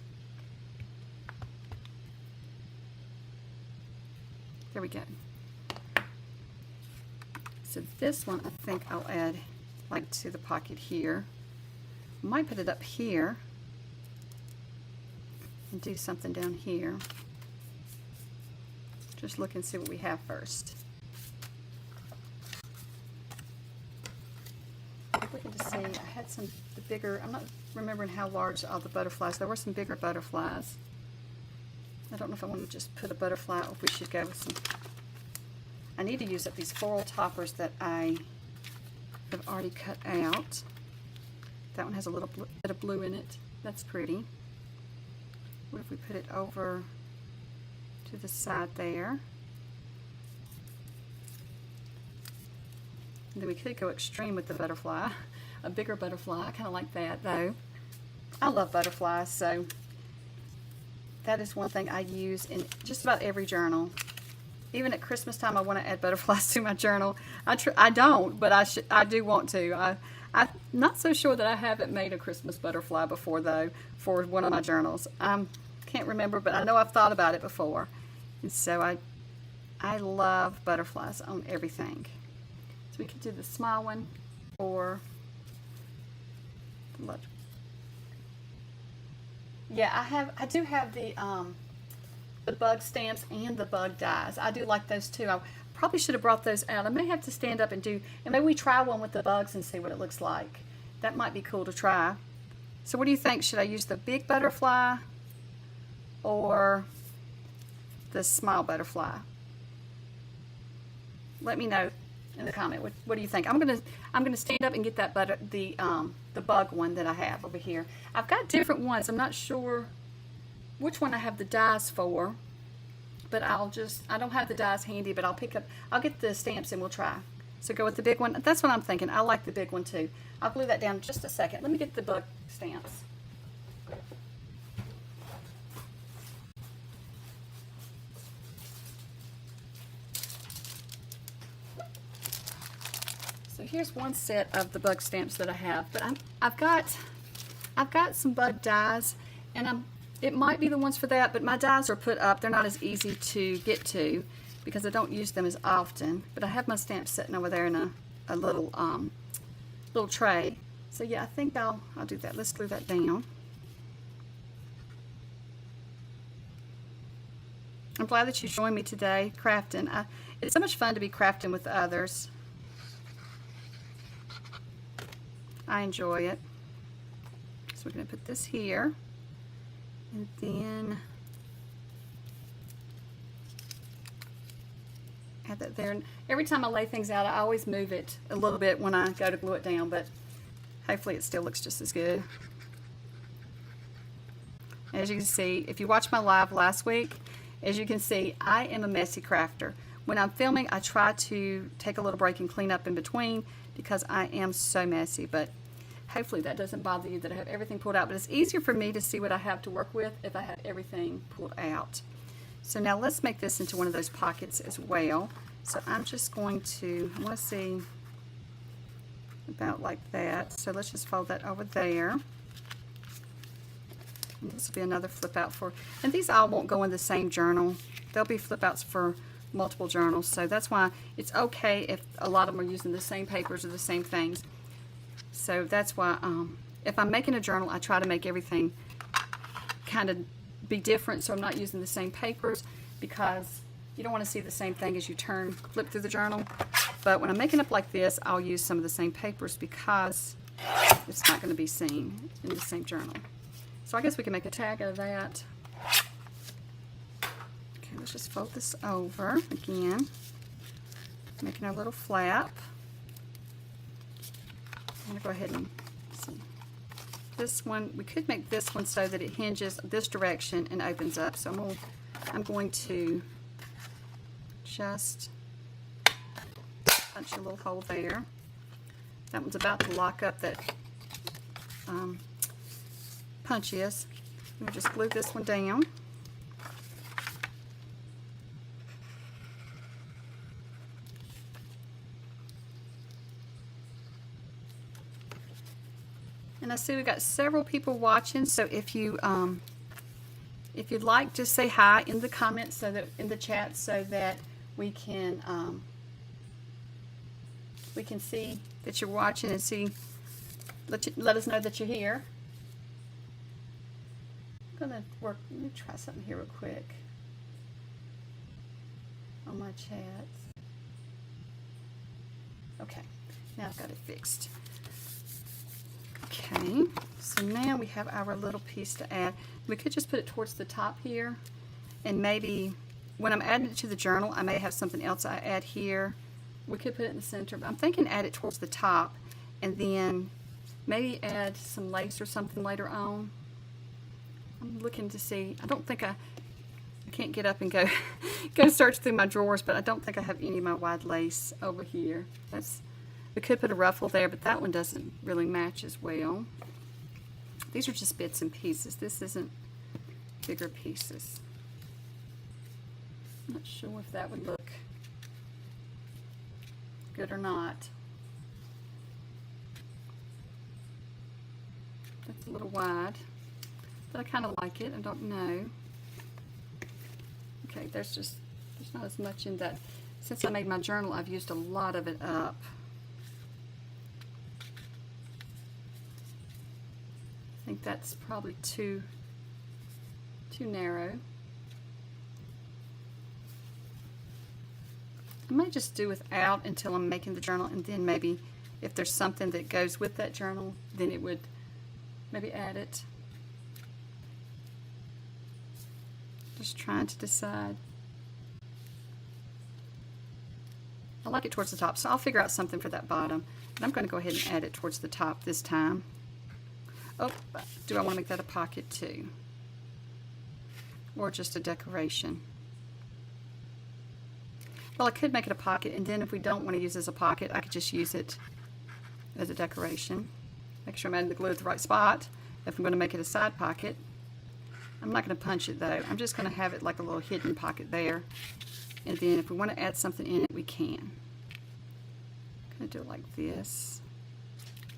There we go. So this one I think I'll add like to the pocket here. I might put it up here and do something down here. Just look and see what we have first. Looking to see, I had the bigger, I'm not remembering how large all the butterflies, there were some bigger butterflies. I don't know if I want to just put a butterfly or if we should go with some. I need to use up these floral toppers that I have already cut out. That one has a little bit of blue in it. That's pretty. What if we put it over to the side there? And then we could go extreme with the butterfly, a bigger butterfly. I kind of like that though. I love butterflies, so that is one thing I use in just about every journal. Even at Christmas time, I want to add butterflies to my journal. I don't, but I do want to. I'm not so sure that I haven't made a Christmas butterfly before though, for one of my journals. Can't remember, but I know I've thought about it before. And so I love butterflies on everything. So we could do the small one or the large. Yeah, I do have the bug stamps and the bug dies. I do like those too. I probably should have brought those out. I may have to stand up and maybe we try one with the bugs and see what it looks like. That might be cool to try. So what do you think? Should I use the big butterfly or the small butterfly? Let me know in the comment. What do you think? I'm gonna stand up and get that the bug one that I have over here. I've got different ones. I'm not sure which one I have the dies for, but I don't have the dies handy, but I'll get the stamps and we'll try. So go with the big one. That's what I'm thinking. I like the big one too. I'll glue that down just a second. Let me get the bug stamps. So here's one set of the bug stamps that I have, but I've got some bug dies, and it might be the ones for that, but my dies are put up. They're not as easy to get to because I don't use them as often. But I have my stamps sitting over there in a little tray. So yeah, I think I'll do that. Let's glue that down. I'm glad that you joined me today crafting. It's so much fun to be crafting with others. I enjoy it. So we're going to put this here, and then add that there. And every time I lay things out, I always move it a little bit when I go to glue it down, but hopefully it still looks just as good. As you can see, if you watched my live last week, as you can see, I am a messy crafter. When I'm filming, I try to take a little break and clean up in between because I am so messy, but hopefully that doesn't bother you that I have everything pulled out. But it's easier for me to see what I have to work with if I have everything pulled out. So now let's make this into one of those pockets as well. So I'm just going to, I want to see about like that. So let's just fold that over there. And this will be another flip out for, and these all won't go in the same journal. They'll be flip outs for multiple journals. So that's why it's okay if a lot of them are using the same papers or the same things. So that's why if I'm making a journal, I try to make everything kind of be different, so I'm not using the same papers, because you don't want to see the same thing as you flip through the journal. But when I'm making up like this, I'll use some of the same papers because it's not going to be seen in the same journal. So I guess we can make a tag out of that. Okay, let's just fold this over again, making our little flap. I'm going to go ahead and see. This one, we could make this one so that it hinges this direction and opens up. So I'm going to just punch a little hole there. That one's about to lock up that punch is. I'm going to just glue this one down. And I see we got several people watching, so if you'd like, just say hi in the comments, so that in the chat, so that we can see that you're watching and see, let us know that you're here. I'm gonna work. Let me try something here real quick on my chat. Okay, now I've got it fixed. Okay, so now we have our little piece to add. We could just put it towards the top here, and maybe when I'm adding it to the journal, I may have something else I add here. We could put it in the center, but I'm thinking add it towards the top, and then maybe add some lace or something later on. I'm looking to see. I don't think I can't get up and go search through my drawers, but I don't think I have any of my wide lace over here. We could put a ruffle there, but that one doesn't really match as well. These are just bits and pieces. This isn't bigger pieces. I'm not sure if that would look good or not. That's a little wide, but I kind of like it. I don't know. Okay, there's not as much in that. Since I made my journal, I've used a lot of it up. I think that's probably too narrow. I might just do without until I'm making the journal, and then maybe if there's something that goes with that journal, then it would maybe add it. Just trying to decide. I like it towards the top, so I'll figure out something for that bottom. And I'm going to go ahead and add it towards the top this time. Oh, do I want to make that a pocket too? Or just a decoration? Well, I could make it a pocket, and then if we don't want to use it as a pocket, I could just use it as a decoration. Make sure I'm adding the glue at the right spot. If I'm going to make it a side pocket, I'm not going to punch it though. I'm just going to have it like a little hidden pocket there. And then if we want to add something in it, we can. I'm going to do it like this.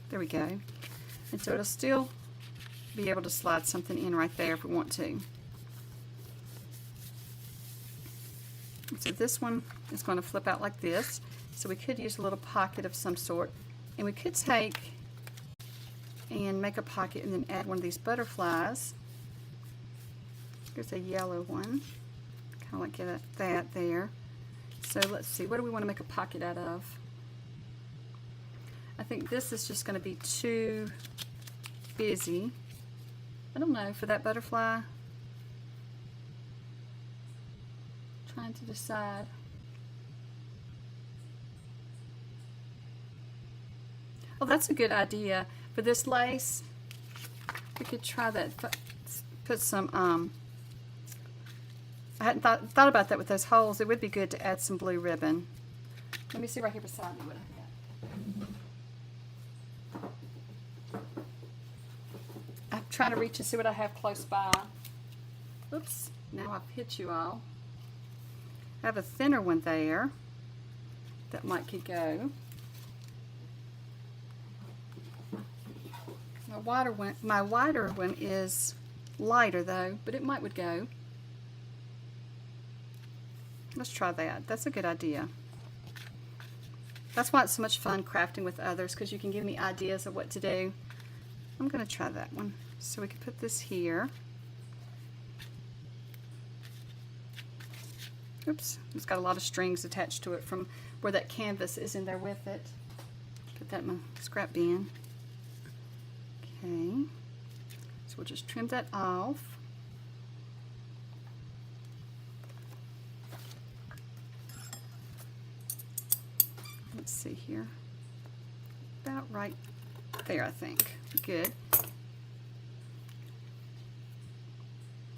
There we go. And so it'll still be able to slide something in right there if we want to. So this one is going to flip out like this. So we could use a little pocket of some sort. And we could take and make a pocket and then add one of these butterflies. Here's a yellow one. Kind of like that there. So let's see, what do we want to make a pocket out of? I think this is just going to be too busy. I don't know, for that butterfly. Trying to decide. Oh, that's a good idea. For this lace, we could try that. Put some, I hadn't thought about that with those holes. It would be good to add some blue ribbon. Let me see right here beside me what I got. I'm trying to reach and see what I have close by. Oops, now I've hit you all. I have a thinner one there that could go. My wider one is lighter though, but it would go. Let's try that. That's a good idea. That's why it's so much fun crafting with others, because you can give me ideas of what to do. I'm going to try that one. So we can put this here. Oops, it's got a lot of strings attached to it from where that canvas is in there with it. Put that in my scrap bin. Okay, so we'll just trim that off. Let's see here. About right there, I think. Good.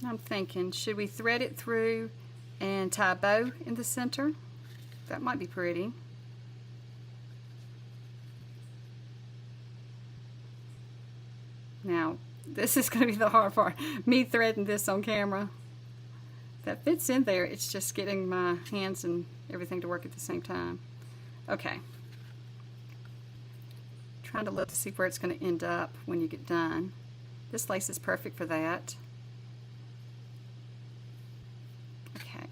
I'm thinking, should we thread it through and tie a bow in the center? That might be pretty. Now, this is going to be the hard part. Me threading this on camera. That fits in there. It's just getting my hands and everything to work at the same time. Okay. trying to look to see where it's going to end up when you get done. This lace is perfect for that. Okay.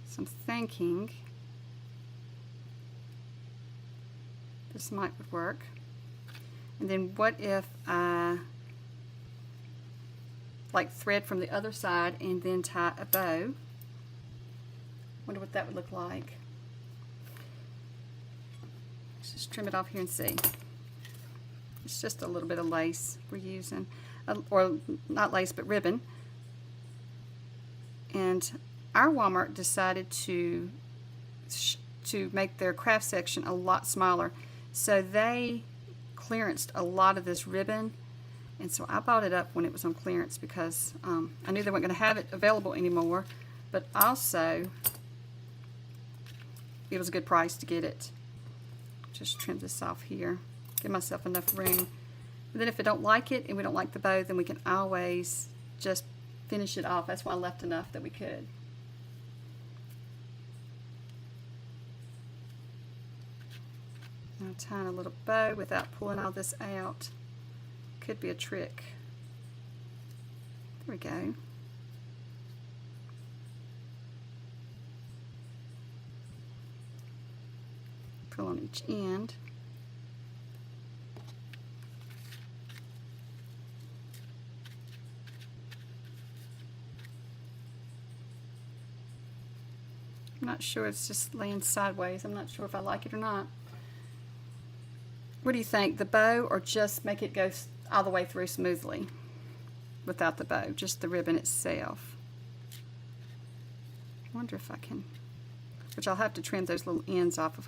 So I'm thinking this might work. And then what if I like thread from the other side and then tie a bow? Wonder what that would look like. Let's just trim it off here and see. It's just a little bit of lace we're using, or not lace but ribbon. And our Walmart decided to make their craft section a lot smaller, so they clearanced a lot of this ribbon, and so I bought it up when it was on clearance because I knew they weren't going to have it available anymore, but also it was a good price to get it. Just trim this off here, give myself enough room. And then if I don't like it and we don't like the bow, then we can always just finish it off. That's why I left enough that we could. Now tying a little bow without pulling all this out could be a trick. There we go. Pull on each end. I'm not sure, it's just laying sideways. I'm not sure if I like it or not. What do you think, the bow, or just make it go all the way through smoothly without the bow, just the ribbon itself? I wonder if I can, which I'll have to trim those little ends off of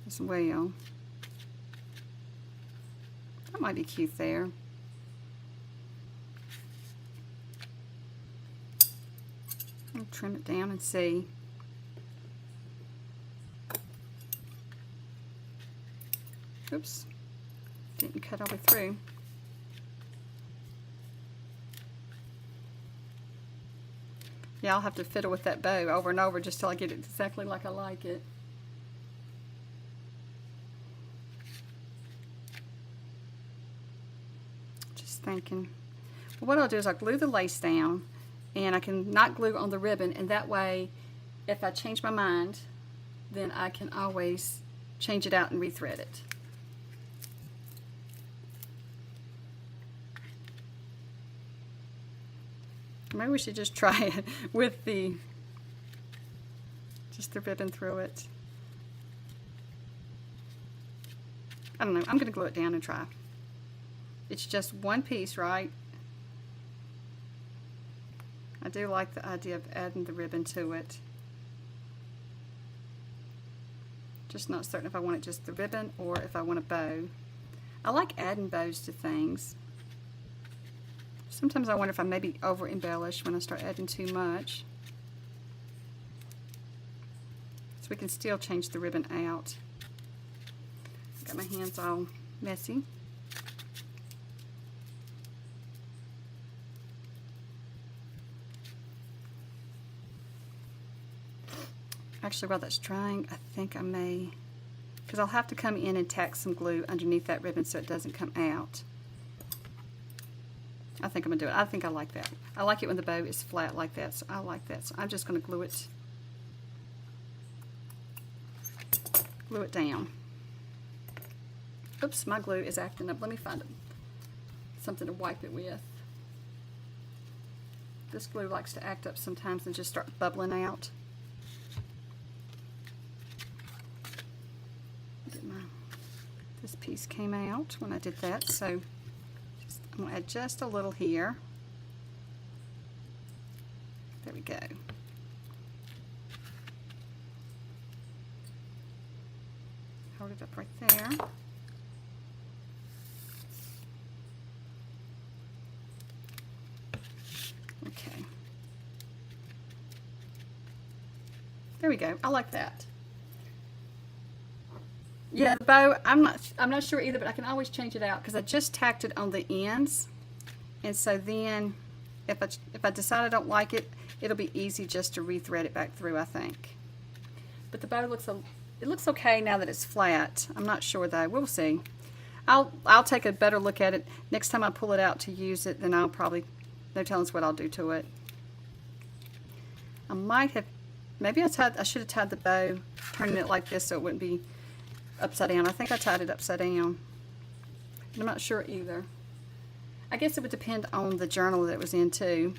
as well. That might be cute there. I'll trim it down and see. Oops, didn't cut all the way through. Yeah, I'll have to fiddle with that bow over and over just till I get it exactly like I like it. Just thinking. Well, what I'll do is I'll glue the lace down, and I can not glue on the ribbon, and that way if I change my mind, then I can always change it out and rethread it. Maybe we should just try it with just the ribbon through it. I don't know. I'm going to glue it down and try. It's just one piece, right? I do like the idea of adding the ribbon to it. Just not certain if I want it just the ribbon or if I want a bow. I like adding bows to things. Sometimes I wonder if I maybe over embellish when I start adding too much. So we can still change the ribbon out. Got my hands all messy. Actually, while that's drying, I think I may, because I'll have to come in and tack some glue underneath that ribbon so it doesn't come out. I think I'm going to do it. I think I like that. I like it when the bow is flat like that, so I like that. So I'm just going to glue it down. Oops, my glue is acting up. Let me find something to wipe it with. This glue likes to act up sometimes and just start bubbling out. This piece came out when I did that, so I'm going to add just a little here. There we go. Hold it up right there. Okay. There we go. I like that. Yeah, the bow, I'm not sure either, but I can always change it out because I just tacked it on the ends, and so then if I decide I don't like it, it'll be easy just to rethread it back through, I think. But the bow looks it looks okay now that it's flat. I'm not sure though. We'll see. I'll take a better look at it next time I pull it out to use it. Then I'll probably, no telling us what I'll do to it. I might have, maybe I should have tied the bow, turning it like this so it wouldn't be upside down. I think I tied it upside down. I'm not sure either. I guess it would depend on the journal that it was in too.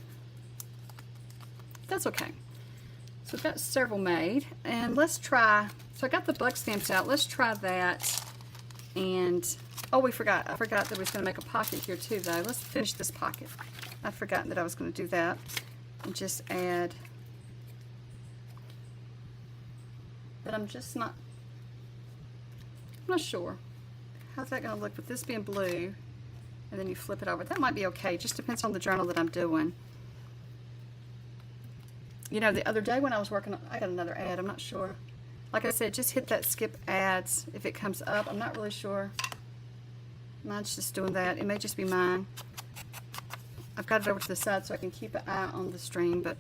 That's okay. So we've got several made, and let's try, so I got the bug stamps out. Let's try that. And oh, I forgot that we was going to make a pocket here too though. Let's finish this pocket. I'd forgotten that I was going to do that. And just add, but I'm not sure. How's that going to look with this being blue? And then you flip it over. That might be okay. Just depends on the journal that I'm doing. You know, the other day when I was working on, I got another ad. I'm not sure. Like I said, just hit that skip ads if it comes up. I'm not really sure. Mine's just doing that. It may just be mine. I've got it over to the side so I can keep an eye on the stream. But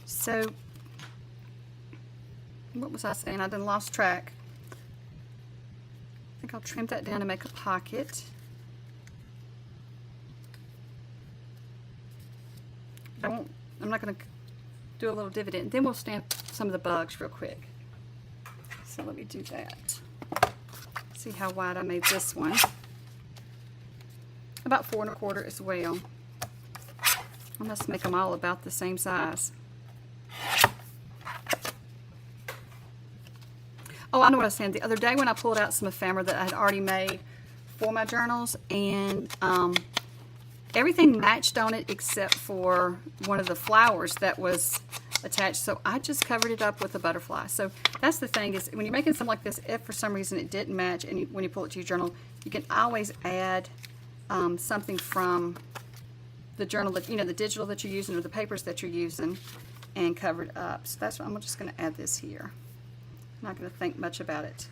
so, what was I saying? I done lost track. I think I'll trim that down and make a pocket. I'm not going to do a little dividend. Then we'll stamp some of the bugs real quick. So let me do that. See how wide I made this one. About 4 1/4 as well. I must make them all about the same size. Oh, I know what I was saying. The other day when I pulled out some ephemera that I had already made for my journals, and everything matched on it except for one of the flowers that was attached. So I just covered it up with a butterfly. So that's the thing, is when you're making something like this, if for some reason it didn't match, and when you pull it to your journal, you can always add something from the journal that, you know, the digital that you're using or the papers that you're using, and cover it up. So that's what I'm just going to add this here. I'm not going to think much about it.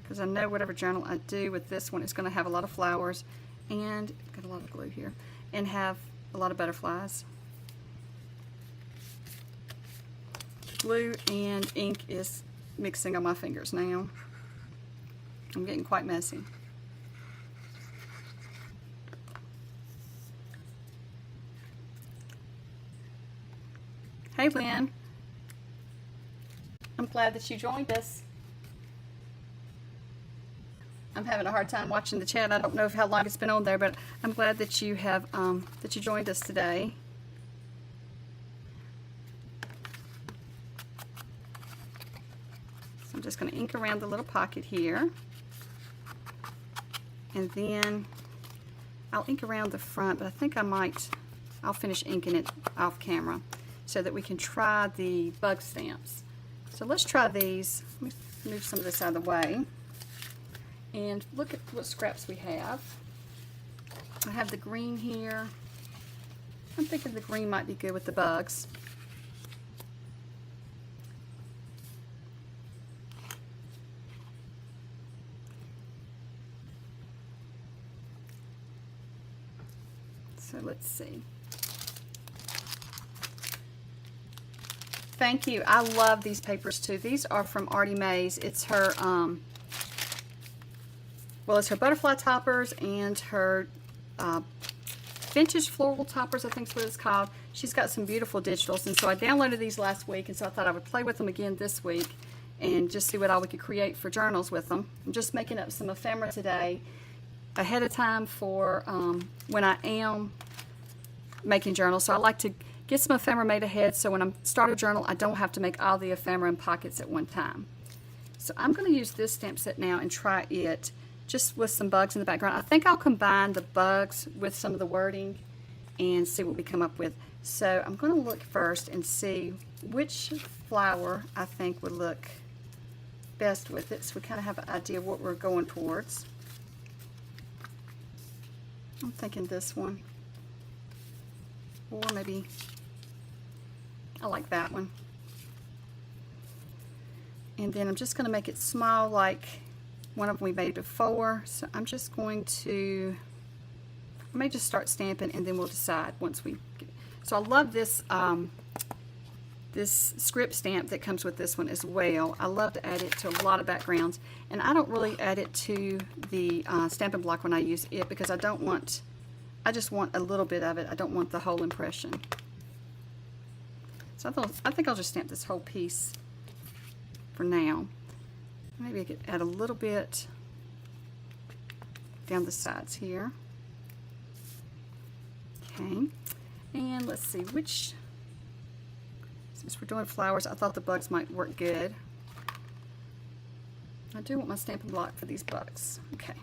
Because I know whatever journal I do with this one is going to have a lot of flowers, and got a lot of glue here, and have a lot of butterflies. Glue and ink is mixing on my fingers now. I'm getting quite messy. Hey Lynn, I'm glad that you joined us. I'm having a hard time watching the chat. I don't know how long it's been on there, but I'm glad that you have that you joined us today. So I'm just going to ink around the little pocket here, and then I'll ink around the front. But I think I'll finish inking it off camera so that we can try the bug stamps. So let's try these. Let me move some of this out of the way. And look at what scraps we have. I have the green here. I'm thinking the green might be good with the bugs. So let's see. Thank you. I love these papers too. These are from Artymaze. It's her well, it's her butterfly toppers and her vintage floral toppers, I think is what it's called. She's got some beautiful digitals, and so I downloaded these last week, and so I thought I would play with them again this week and just see what all we could create for journals with them. I'm just making up some ephemera today ahead of time for when I am making journals. So I like to get some ephemera made ahead, so when I start a journal, I don't have to make all the ephemera in pockets at one time. So I'm going to use this stamp set now and try it just with some bugs in the background. I think I'll combine the bugs with some of the wording and see what we come up with. So I'm going to look first and see which flower I think would look best with it, so we kind of have an idea of what we're going towards. I'm thinking this one, or maybe I like that one. And then I'm just going to make it small like one of them we made before. So I'm just going to, I may just start stamping and then we'll decide once we get. So I love this this script stamp that comes with this one as well. I love to add it to a lot of backgrounds, and I don't really add it to the Stampin' Block when I use it because I just want a little bit of it. I don't want the whole impression. So I think I'll just stamp this whole piece for now. Maybe I could add a little bit down the sides here. Okay, and let's see which. Since we're doing flowers, I thought the bugs might work good. I do want my Stampin' Block for these bugs. Okay.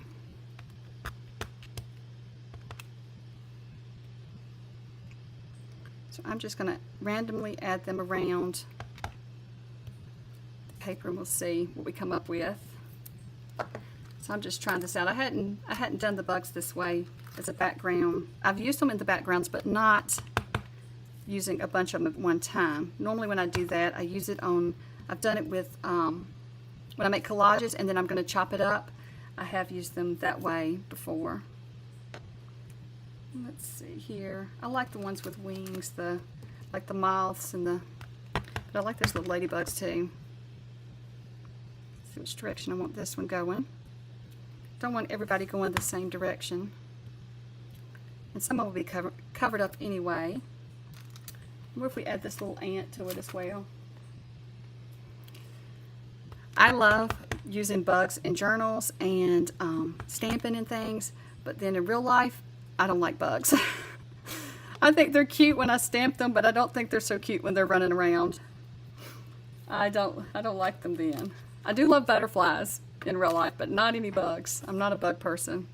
So I'm just going to randomly add them around the paper, and we'll see what we come up with. So I'm just trying this out. I hadn't done the bugs this way as a background. I've used them in the backgrounds, but not using a bunch of them at one time. Normally when I do that, I use it on, I've done it with, when I make collages and then I'm going to chop it up. I have used them that way before. Let's see here. I like the ones with wings, like the moths and but I like those little ladybugs too. Let's see which direction I want this one going. Don't want everybody going the same direction. And some will be covered up anyway. What if we add this little ant to it as well? I love using bugs in journals and stamping and things, but then in real life, I don't like bugs. I think they're cute when I stamp them, but I don't think they're so cute when they're running around. I don't like them then. I do love butterflies in real life, but not any bugs. I'm not a bug person.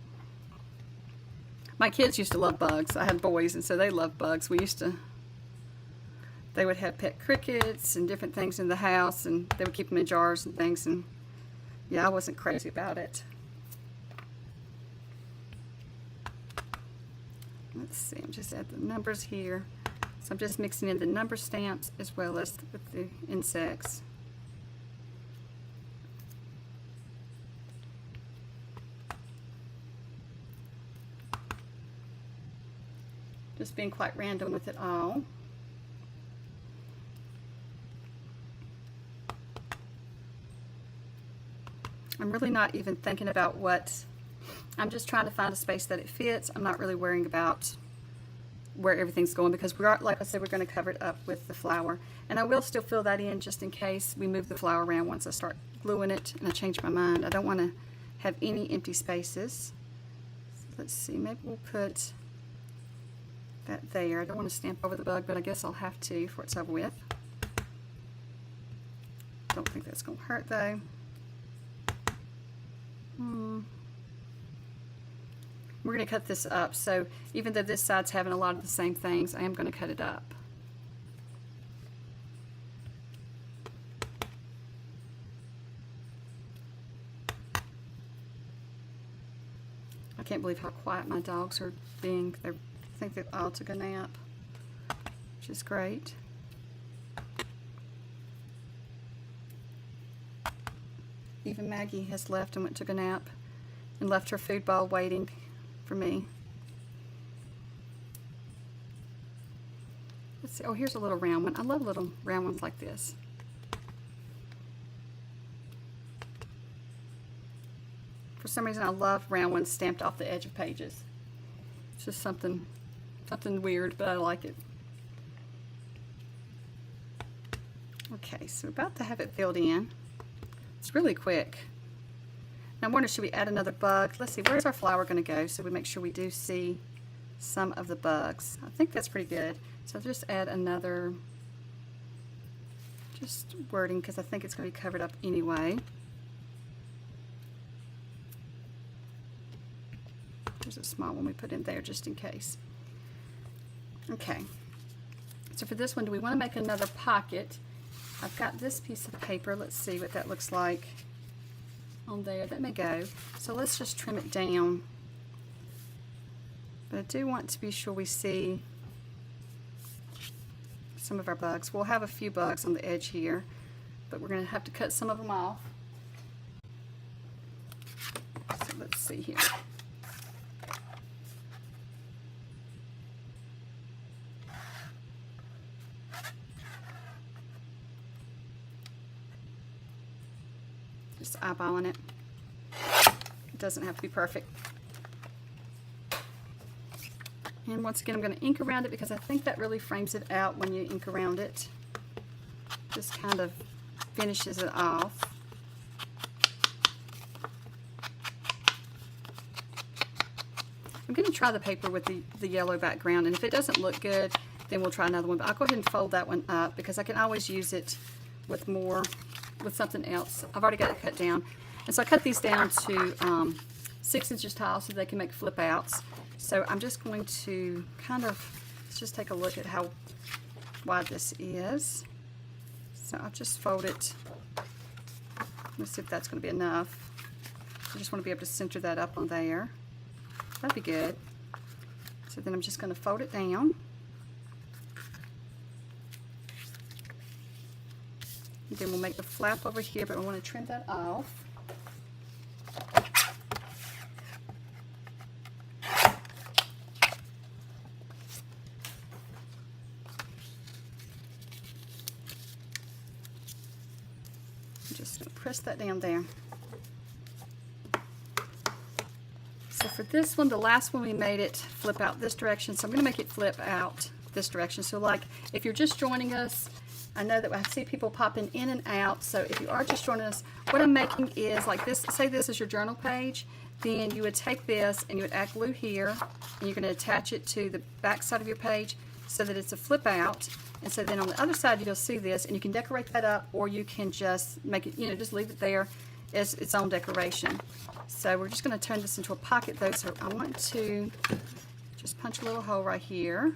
My kids used to love bugs. I had boys, and so they loved bugs. They would have pet crickets and different things in the house, and they would keep them in jars and things, and yeah, I wasn't crazy about it. Let's see, I'm just at the numbers here. So I'm just mixing in the number stamps as well as with the insects. Just being quite random with it all. I'm really not even thinking about I'm just trying to find a space that it fits. I'm not really worrying about where everything's going because we are, like I said, we're going to cover it up with the flower. And I will still fill that in just in case we move the flower around once I start gluing it and I change my mind. I don't want to have any empty spaces. So let's see, maybe we'll put that there. I don't want to stamp over the bug, but I guess I'll have to before it's over with. Don't think that's going to hurt though. We're going to cut this up, so even though this side's having a lot of the same things, I am going to cut it up. I can't believe how quiet my dogs are being. I think they all took a nap, which is great. Even Maggie has left and took a nap and left her food bowl waiting for me. Let's see. Oh, here's a little round one. I love little round ones like this. For some reason, I love round ones stamped off the edge of pages. It's just something weird, but I like it. Okay, so we're about to have it filled in. It's really quick. Now I'm wondering, should we add another bug? Let's see, where's our flower going to go so we make sure we do see some of the bugs. I think that's pretty good. So I'll just add another, just wording because I think it's going to be covered up anyway. There's a small one we put in there just in case. Okay, so for this one, do we want to make another pocket? I've got this piece of paper. Let's see what that looks like on there. That may go. So let's just trim it down. But I do want to be sure we see some of our bugs. We'll have a few bugs on the edge here, but we're going to have to cut some of them off. So let's see here. Just eyeballing it. It doesn't have to be perfect. And once again, I'm going to ink around it because I think that really frames it out when you ink around it. Just kind of finishes it off. I'm going to try the paper with the yellow background, and if it doesn't look good, then we'll try another one. But I'll go ahead and fold that one up because I can always use it with something else. I've already got it cut down. And so I cut these down to 6 inches tall so they can make flip outs. So I'm just going to let's just take a look at how wide this is. So I'll just fold it. Let's see if that's going to be enough. I just want to be able to center that up on there. That'd be good. So then I'm just going to fold it down. And then we'll make the flap over here, but I want to trim that off. I'm just going to press that down there. So for this one, the last one we made it flip out this direction, so I'm going to make it flip out this direction. So like if you're just joining us, I know that I see people popping in and out, so if you are just joining us, what I'm making is like this, say this is your journal page, then you would take this and you would add glue here, and you're going to attach it to the back side of your page so that it's a flip out, and so then on the other side you'll see this, and you can decorate that up, or you can just make it, just leave it there as its own decoration. So we're just going to turn this into a pocket though, so I want to just punch a little hole right here.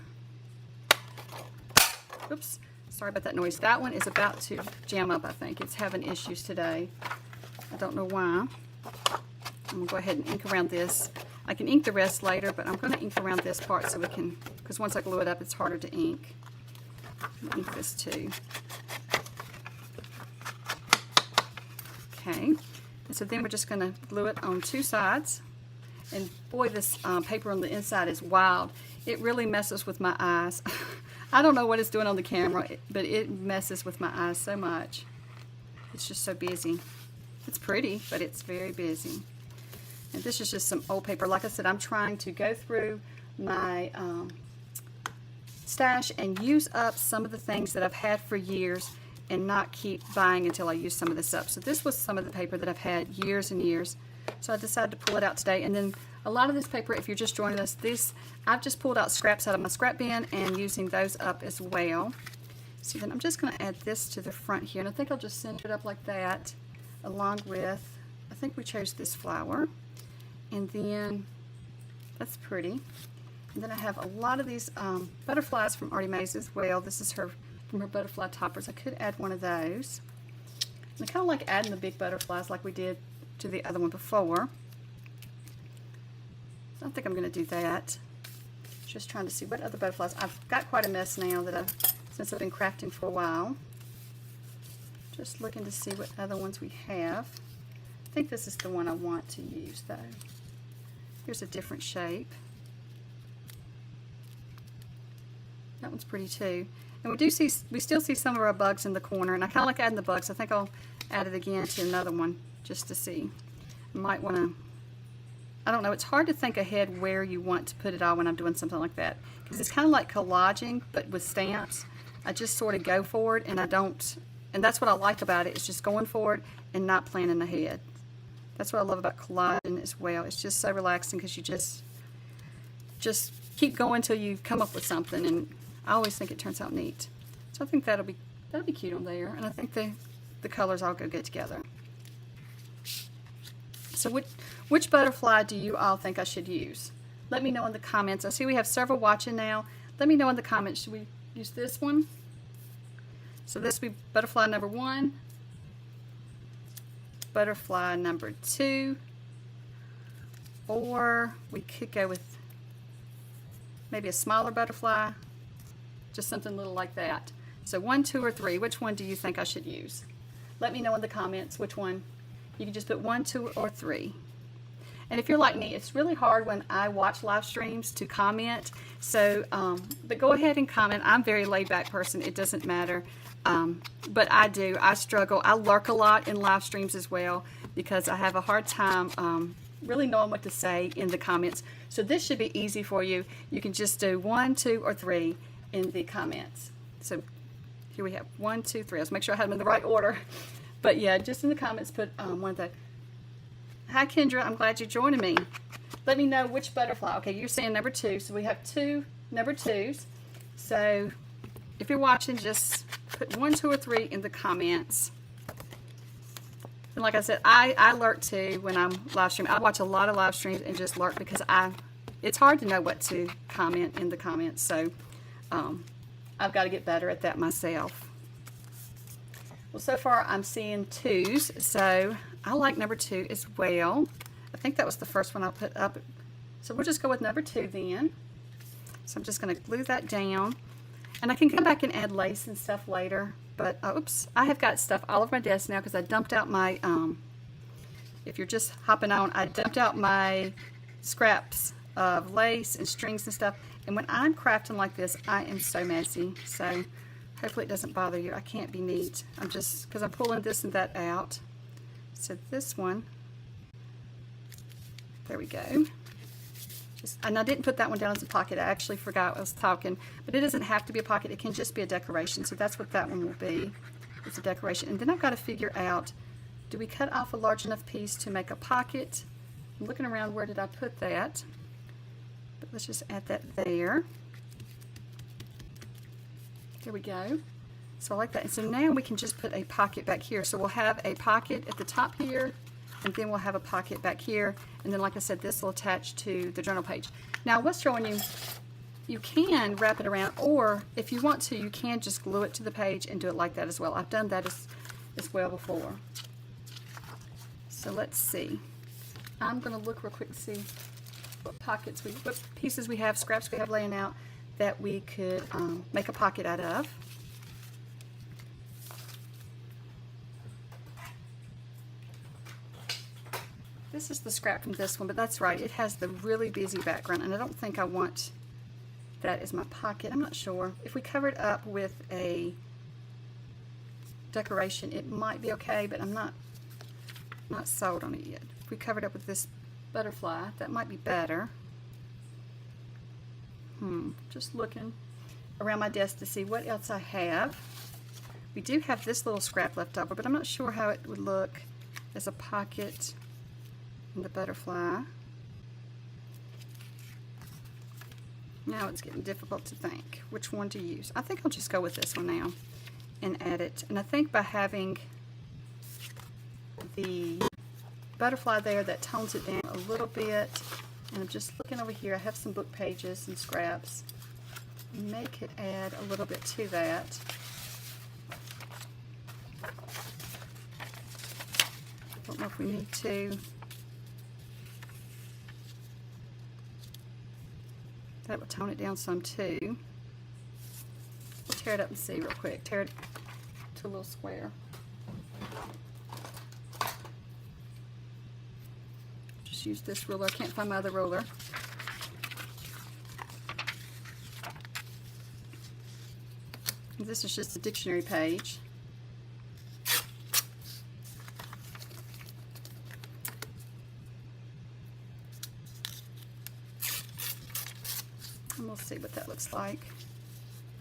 Oops, sorry about that noise. That one is about to jam up, I think. It's having issues today. I don't know why. I'm going to go ahead and ink around this. I can ink the rest later, but I'm going to ink around this part so we can, because once I glue it up, it's harder to ink. I'll ink this too. Okay. And so then we're just going to glue it on 2 sides. And boy, this paper on the inside is wild. It really messes with my eyes. I don't know what it's doing on the camera, but it messes with my eyes so much. It's just so busy. It's pretty, but it's very busy. And this is just some old paper. Like I said, I'm trying to go through my stash and use up some of the things that I've had for years and not keep buying until I use some of this up. So this was some of the paper that I've had years and years. So I decided to pull it out today. And then a lot of this paper, if you're just joining us, I've just pulled out scraps out of my scrap bin and using those up as well. So then I'm just going to add this to the front here. And I think I'll just center it up like that along with, I think we chose this flower. And then, that's pretty. And then I have a lot of these butterflies from Artymaze as well. This is from her butterfly toppers. I could add one of those. And I kind of like adding the big butterflies like we did to the other one before. So I think I'm going to do that. Just trying to see what other butterflies. I've got quite a mess now since I've been crafting for a while. Just looking to see what other ones we have. I think this is the one I want to use though. Here's a different shape. That one's pretty too. And we still see some of our bugs in the corner, and I kind of like adding the bugs. I think I'll add it again to another one just to see. I might want to, I don't know, it's hard to think ahead where you want to put it all when I'm doing something like that. Because it's kind of like collaging, but with stamps. I just sort of go forward, and I don't, and that's what I like about it, is just going forward and not planning ahead. That's what I love about collaging as well. It's just so relaxing because you just keep going until you come up with something, and I always think it turns out neat. So I think that'll be cute on there, and I think the colors all go good together. So which butterfly do you all think I should use? Let me know in the comments. I see we have several watching now. Let me know in the comments. Should we use this one? So this would be butterfly number 1, butterfly number 2, or we could go with maybe a smaller butterfly, just something little like that. So 1, 2, or 3, which one do you think I should use? Let me know in the comments which one. You can just put 1, 2, or 3. And if you're like me, it's really hard when I watch live streams to comment. So, but go ahead and comment. I'm a very laid back person. It doesn't matter. But I struggle. I lurk a lot in live streams as well because I have a hard time really knowing what to say in the comments. So this should be easy for you. You can just do 1, 2, or 3 in the comments. So here we have 1, 2, 3. Let's make sure I have them in the right order. But yeah, just in the comments put one of the. Hi Kendra, I'm glad you're joining me. Let me know which butterfly. Okay, you're saying number 2. So we have 2 number 2s. So if you're watching, just put 1, 2, or 3 in the comments. And like I said, I lurk too when I'm live streaming. I watch a lot of live streams and just lurk because it's hard to know what to comment in the comments. So I've got to get better at that myself. Well, so far I'm seeing 2s, so I like number 2 as well. I think that was the first one I put up. So we'll just go with number 2 then. So I'm just going to glue that down. And I can come back and add lace and stuff later. But, oops, I have got stuff all over my desk now because I dumped out my, if you're just hopping on, I dumped out my scraps of lace and strings and stuff. And when I'm crafting like this, I am so messy. So hopefully it doesn't bother you. I can't be neat. I'm just, because I'm pulling this and that out. So this one, there we go. And I didn't put that one down as a pocket. I actually forgot I was talking. But it doesn't have to be a pocket. It can just be a decoration. So that's what that one will be. It's a decoration. And then I've got to figure out, do we cut off a large enough piece to make a pocket? I'm looking around, where did I put that? But let's just add that there. There we go. So I like that. And so now we can just put a pocket back here. So we'll have a pocket at the top here. And then we'll have a pocket back here. And then, like I said, this will attach to the journal page. Now, what's showing you, you can wrap it around, or if you want to, you can just glue it to the page and do it like that as well. I've done that as well before. So let's see. I'm going to look real quick to see what pockets what pieces we have, scraps we have laying out that we could make a pocket out of. This is the scrap from this one, but that's right. It has the really busy background, and I don't think I want that as my pocket. I'm not sure. If we cover it up with a decoration, it might be okay, but I'm not sold on it yet. If we cover it up with this butterfly, that might be better. Just looking around my desk to see what else I have. We do have this little scrap left over, but I'm not sure how it would look as a pocket. The butterfly. Now it's getting difficult to think which one to use. I think I'll just go with this one now and add it. And I think by having the butterfly there, that tones it down a little bit. And I'm just looking over here. I have some book pages and scraps. May could add a little bit to that. Don't know if we need to. That would tone it down some too. We'll tear it up and see real quick. Tear it to a little square. Just use this ruler. I can't find my other ruler. And this is just a dictionary page. And we'll see what that looks like.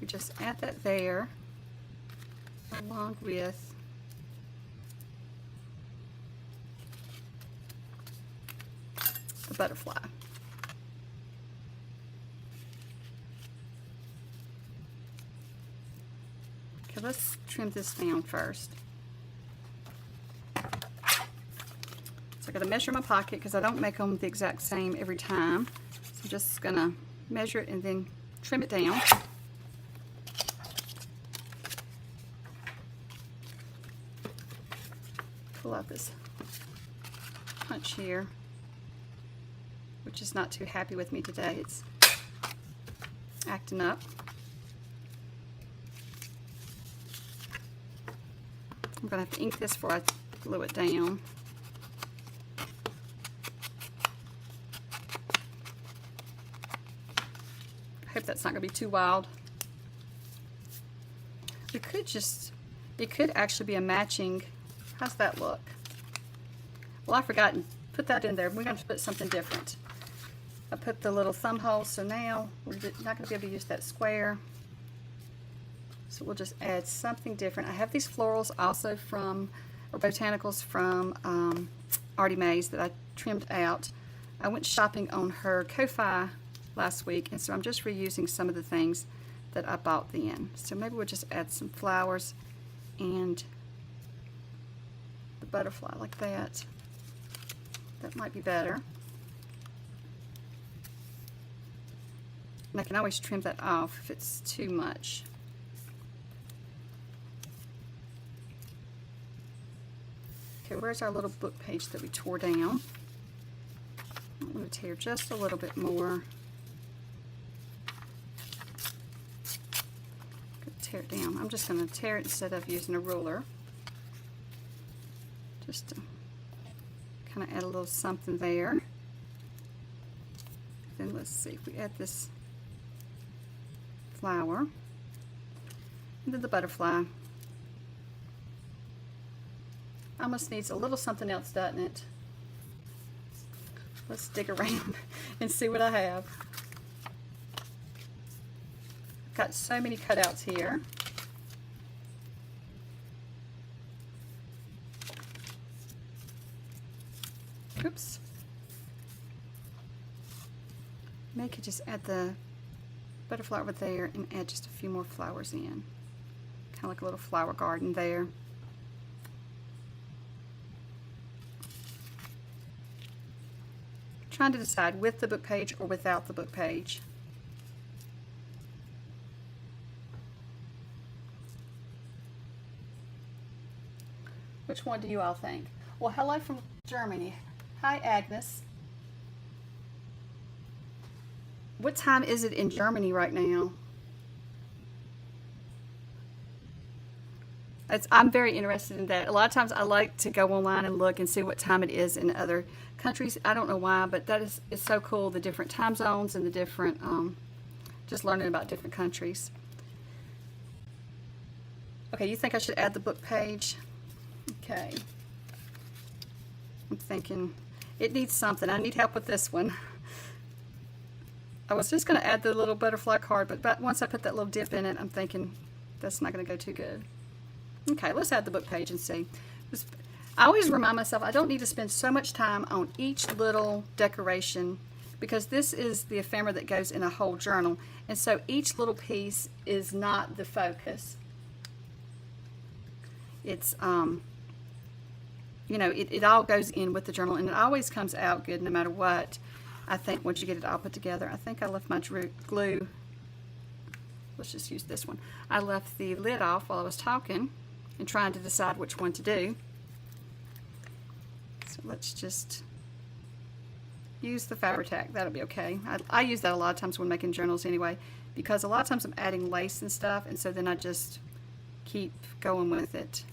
We just add that there along with the butterfly. Okay, let's trim this down first. So I got to measure my pocket because I don't make them the exact same every time. So I'm just going to measure it and then trim it down. Pull out this punch here, which is not too happy with me today. It's acting up. I'm going to have to ink this before I glue it down. I hope that's not going to be too wild. it could actually be a matching. How's that look? Well, I forgot to put that in there. We're going to put something different. I put the little thumb hole, so now we're not going to be able to use that square. So we'll just add something different. I have these florals also from, or botanicals from Artymaze that I trimmed out. I went shopping on her Ko-Fi last week, and so I'm just reusing some of the things that I bought then. So maybe we'll just add some flowers and the butterfly like that. That might be better. And I can always trim that off if it's too much. Okay, where's our little book page that we tore down? I'm going to tear just a little bit more. Tear it down. I'm just going to tear it instead of using a ruler. Just to kind of add a little something there. Then let's see if we add this flower and then the butterfly. Almost needs a little something else, doesn't it? Let's dig around and see what I have. Got so many cutouts here. Oops. Maybe I could just add the butterfly over there and add just a few more flowers in. Kind of like a little flower garden there. Trying to decide with the book page or without the book page. Which one do you all think? Well, hello from Germany. Hi, Agnes. What time is it in Germany right now? I'm very interested in that. A lot of times I like to go online and look and see what time it is in other countries. I don't know why, but that is so cool, the different time zones and the different, just learning about different countries. Okay, you think I should add the book page? Okay. I'm thinking it needs something. I need help with this one. I was just going to add the little butterfly card, but once I put that little dip in it, I'm thinking that's not going to go too good. Okay, let's add the book page and see. I always remind myself I don't need to spend so much time on each little decoration because this is the ephemera that goes in a whole journal, and so each little piece is not the focus. It's you know, it all goes in with the journal, and it always comes out good no matter what. I think once you get it all put together. I think I left my glue. Let's just use this one. I left the lid off while I was talking and trying to decide which one to do. So let's just use the Fabri-Tac. That'll be okay. I use that a lot of times when making journals anyway, because a lot of times I'm adding lace and stuff, and so then I just keep going with it.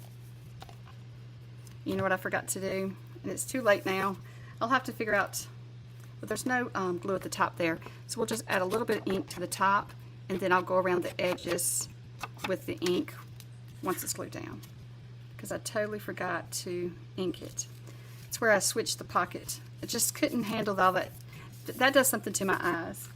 You know what I forgot to do? And it's too late now. I'll have to figure out, but there's no glue at the top there. So we'll just add a little bit of ink to the top, and then I'll go around the edges with the ink once it's glued down, because I totally forgot to ink it. It's where I switched the pocket. I just couldn't handle all that. That does something to my eyes.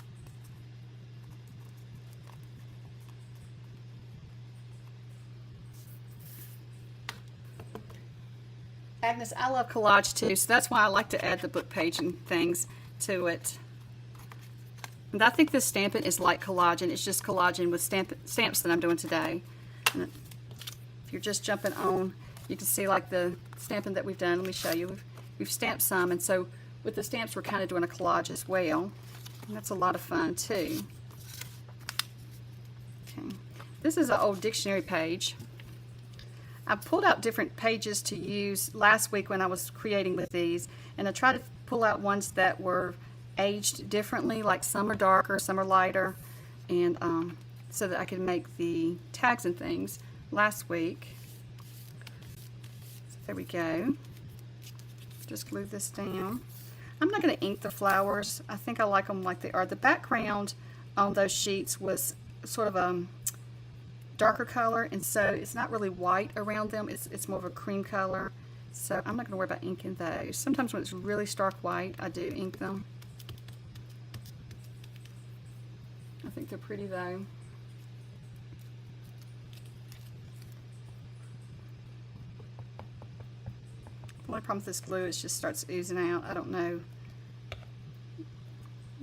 Agnes, I love collage too, so that's why I like to add the book page and things to it. And I think this stamping is like collagen. It's just collagen with stamps that I'm doing today. And if you're just jumping on, you can see like the stamping that we've done. Let me show you. We've stamped some, and so with the stamps we're kind of doing a collage as well. And that's a lot of fun too. Okay. This is an old dictionary page. I pulled out different pages to use last week when I was creating with these, and I tried to pull out ones that were aged differently, like some are darker, some are lighter, and so that I could make the tags and things last week. So there we go. Just glue this down. I'm not going to ink the flowers. I think I like them like they are. The background on those sheets was sort of darker color, and so it's not really white around them. It's more of a cream color. So I'm not going to worry about inking those. Sometimes when it's really stark white, I do ink them. I think they're pretty though. The only problem with this glue is it just starts oozing out. I don't know.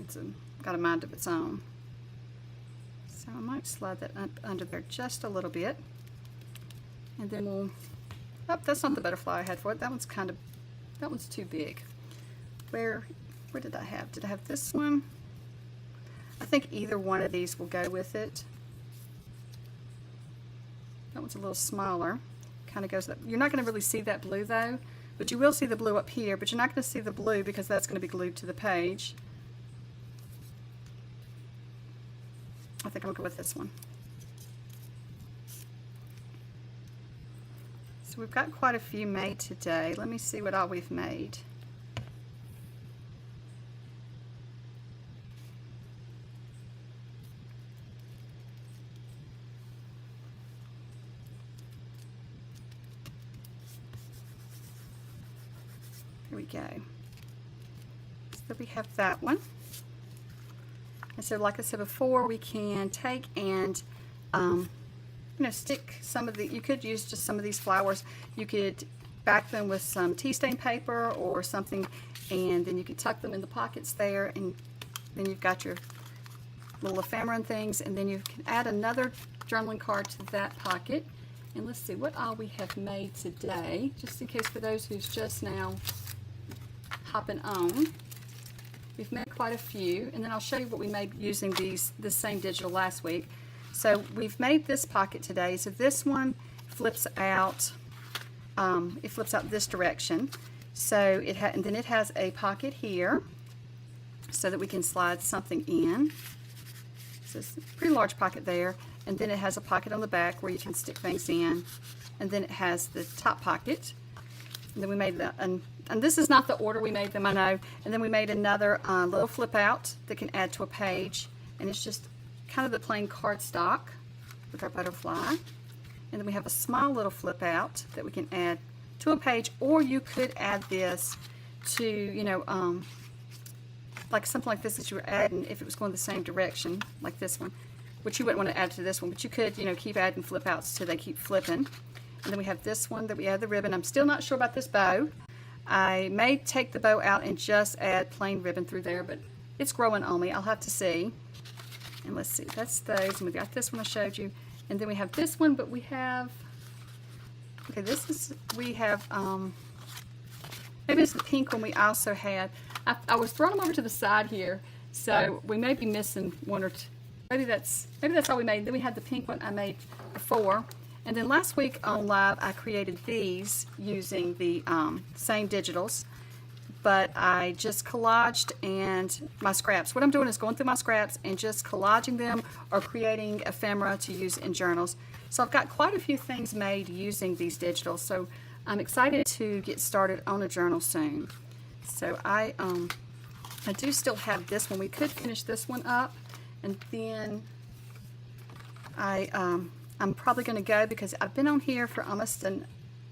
It's got a mind of its own. So I might slide that up under there just a little bit. And then we'll, oh, that's not the butterfly I had for it. That one's too big. Where did I have? Did I have this one? I think either one of these will go with it. That one's a little smaller. Kind of goes up. You're not going to really see that blue though, but you will see the blue up here, but you're not going to see the blue because that's going to be glued to the page. I think I'll go with this one. So we've got quite a few made today. Let me see what all we've made. Here we go. So we have that one. And so like I said before, we can take and you know, stick some of the, you could use just some of these flowers. You could back them with some tea stain paper or something, and then you can tuck them in the pockets there, and then you've got your little ephemera things, and then you can add another journaling card to that pocket. And let's see what all we have made today, just in case for those who's just now hopping on. We've made quite a few, and then I'll show you what we made using this same digital last week. So we've made this pocket today. So this one flips out. It flips out this direction. So and then it has a pocket here, so that we can slide something in. So it's a pretty large pocket there, and then it has a pocket on the back where you can stick things in, and then it has the top pocket. And then we made that, and this is not the order we made them, I know. And then we made another little flip out that can add to a page, and it's just kind of the plain cardstock with our butterfly. And then we have a small little flip out that we can add to a page, or you could add this to, you know, like something like this that you were adding if it was going the same direction, like this one, which you wouldn't want to add to this one, but you could, you know, keep adding flip outs till they keep flipping. And then we have this one that we add the ribbon. I'm still not sure about this bow. I may take the bow out and just add plain ribbon through there, but it's growing on me. I'll have to see. And let's see, that's those. And we got this one I showed you. And then we have this one, but we have, okay, we have, maybe it's the pink one we also had. I was throwing them over to the side here, so we may be missing one or two. Maybe that's all we made. Then we had the pink one I made before. And then last week on live, I created these using the same digitals, but I just collaged and my scraps. What I'm doing is going through my scraps and just collaging them or creating ephemera to use in journals. So I've got quite a few things made using these digitals. So I'm excited to get started on a journal soon. So I do still have this one. We could finish this one up, and then I'm probably going to go because I've been on here for almost an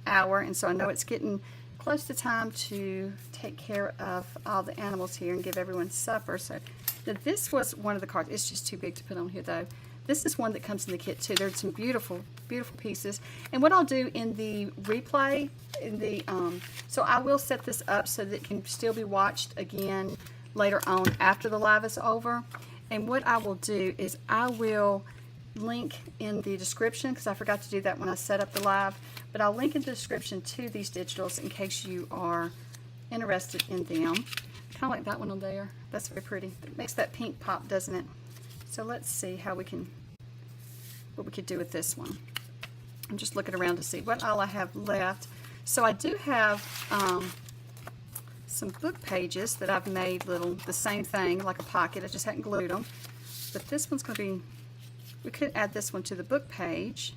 hour, and so I know it's getting close to time to take care of all the animals here and give everyone supper. So now this was one of the cards. It's just too big to put on here though. This is one that comes in the kit too. There's some beautiful, beautiful pieces. And what I'll do in the replay, so I will set this up so that it can still be watched again later on after the live is over. And what I will do is I will link in the description, because I forgot to do that when I set up the live, but I'll link in the description to these digitals in case you are interested in them. Kind of like that one on there. That's very pretty. It makes that pink pop, doesn't it? So let's see how what we could do with this one. I'm just looking around to see what all I have left. So I do have some book pages that I've made the same thing, like a pocket. I just hadn't glued them. But this one's going to be, we could add this one to the book page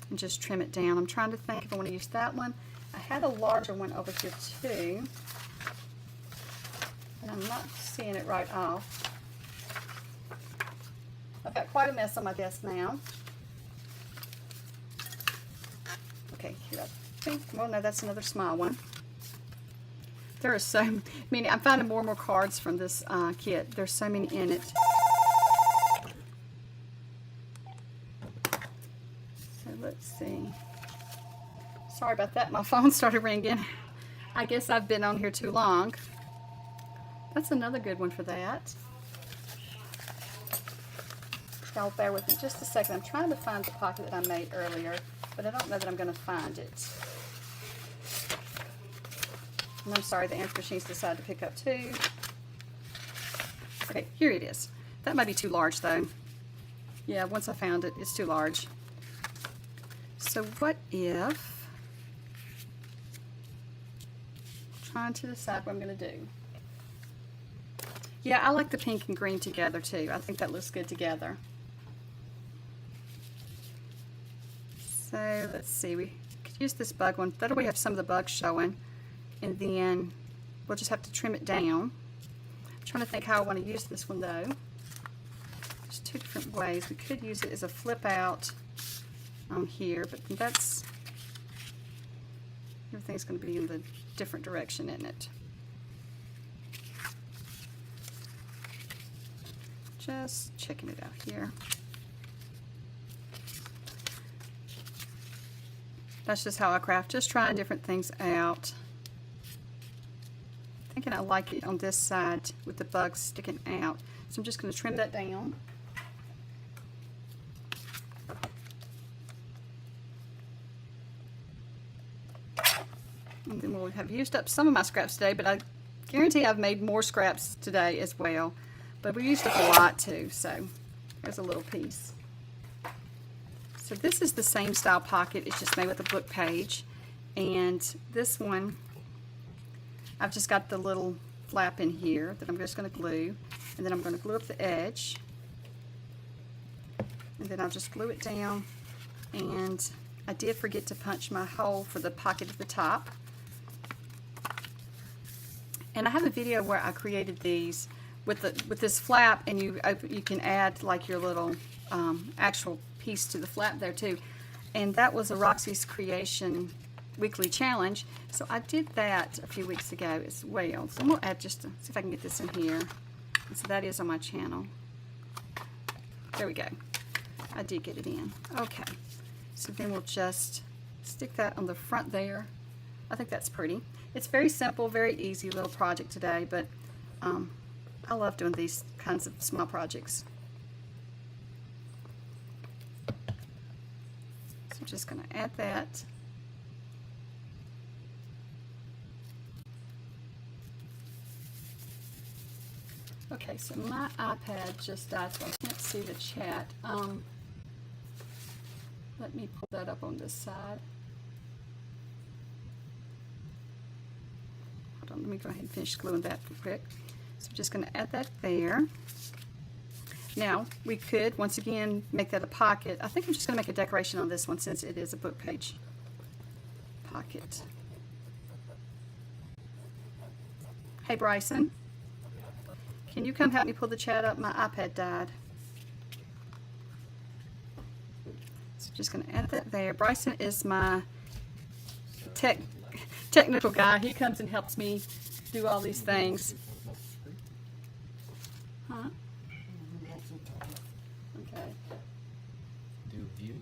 and just trim it down. I'm trying to think if I want to use that one. I had a larger one over here too, and I'm not seeing it right off. I've got quite a mess on my desk now. Okay, here I think, well no, that's another small one. There are so many. I'm finding more and more cards from this kit. There's so many in it. So let's see. Sorry about that. My phone started ringing. I guess I've been on here too long. That's another good one for that. Y'all bear with me just a second. I'm trying to find the pocket that I made earlier, but I don't know that I'm going to find it. And I'm sorry, the answer machine's decided to pick up too. Okay, here it is. That might be too large though. Yeah, once I found it, it's too large. So what if, I'm trying to decide what I'm going to do. Yeah, I like the pink and green together too. I think that looks good together. So let's see, we could use this bug one. That way we have some of the bugs showing. And then we'll just have to trim it down. I'm trying to think how I want to use this one though. There's two different ways. We could use it as a flip out on here, but that's, everything's going to be in the different direction, isn't it? Just checking it out here. That's just how I craft, just trying different things out. Thinking I like it on this side with the bugs sticking out. So I'm just going to trim that down. And then we'll have used up some of my scraps today, but I guarantee I've made more scraps today as well. But we used up a lot too, so there's a little piece. So this is the same style pocket, it's just made with a book page. And this one, I've just got the little flap in here that I'm just going to glue, and then I'm going to glue up the edge, and then I'll just glue it down. And I did forget to punch my hole for the pocket at the top. And I have a video where I created these with this flap, and you can add like your little actual piece to the flap there too. And that was a Roxy's Creation weekly challenge, so I did that a few weeks ago as well. So I'm going to add just to see if I can get this in here. And so that is on my channel. There we go. I did get it in. Okay, so then we'll just stick that on the front there. I think that's pretty. It's very simple, very easy little project today, but I love doing these kinds of small projects. So I'm just going to add that. Okay, so my iPad just died, so I can't see the chat. Let me pull that up on this side. Hold on, let me go ahead and finish gluing that real quick. So I'm just going to add that there. Now, we could, once again, make that a pocket. I think I'm just going to make a decoration on this one since it is a book page pocket. Hey, Bryson. Can you come help me pull the chat up? My iPad died. So just going to add that there. Bryson is my technical guy. He comes and helps me do all these things. Huh? Okay. Do view.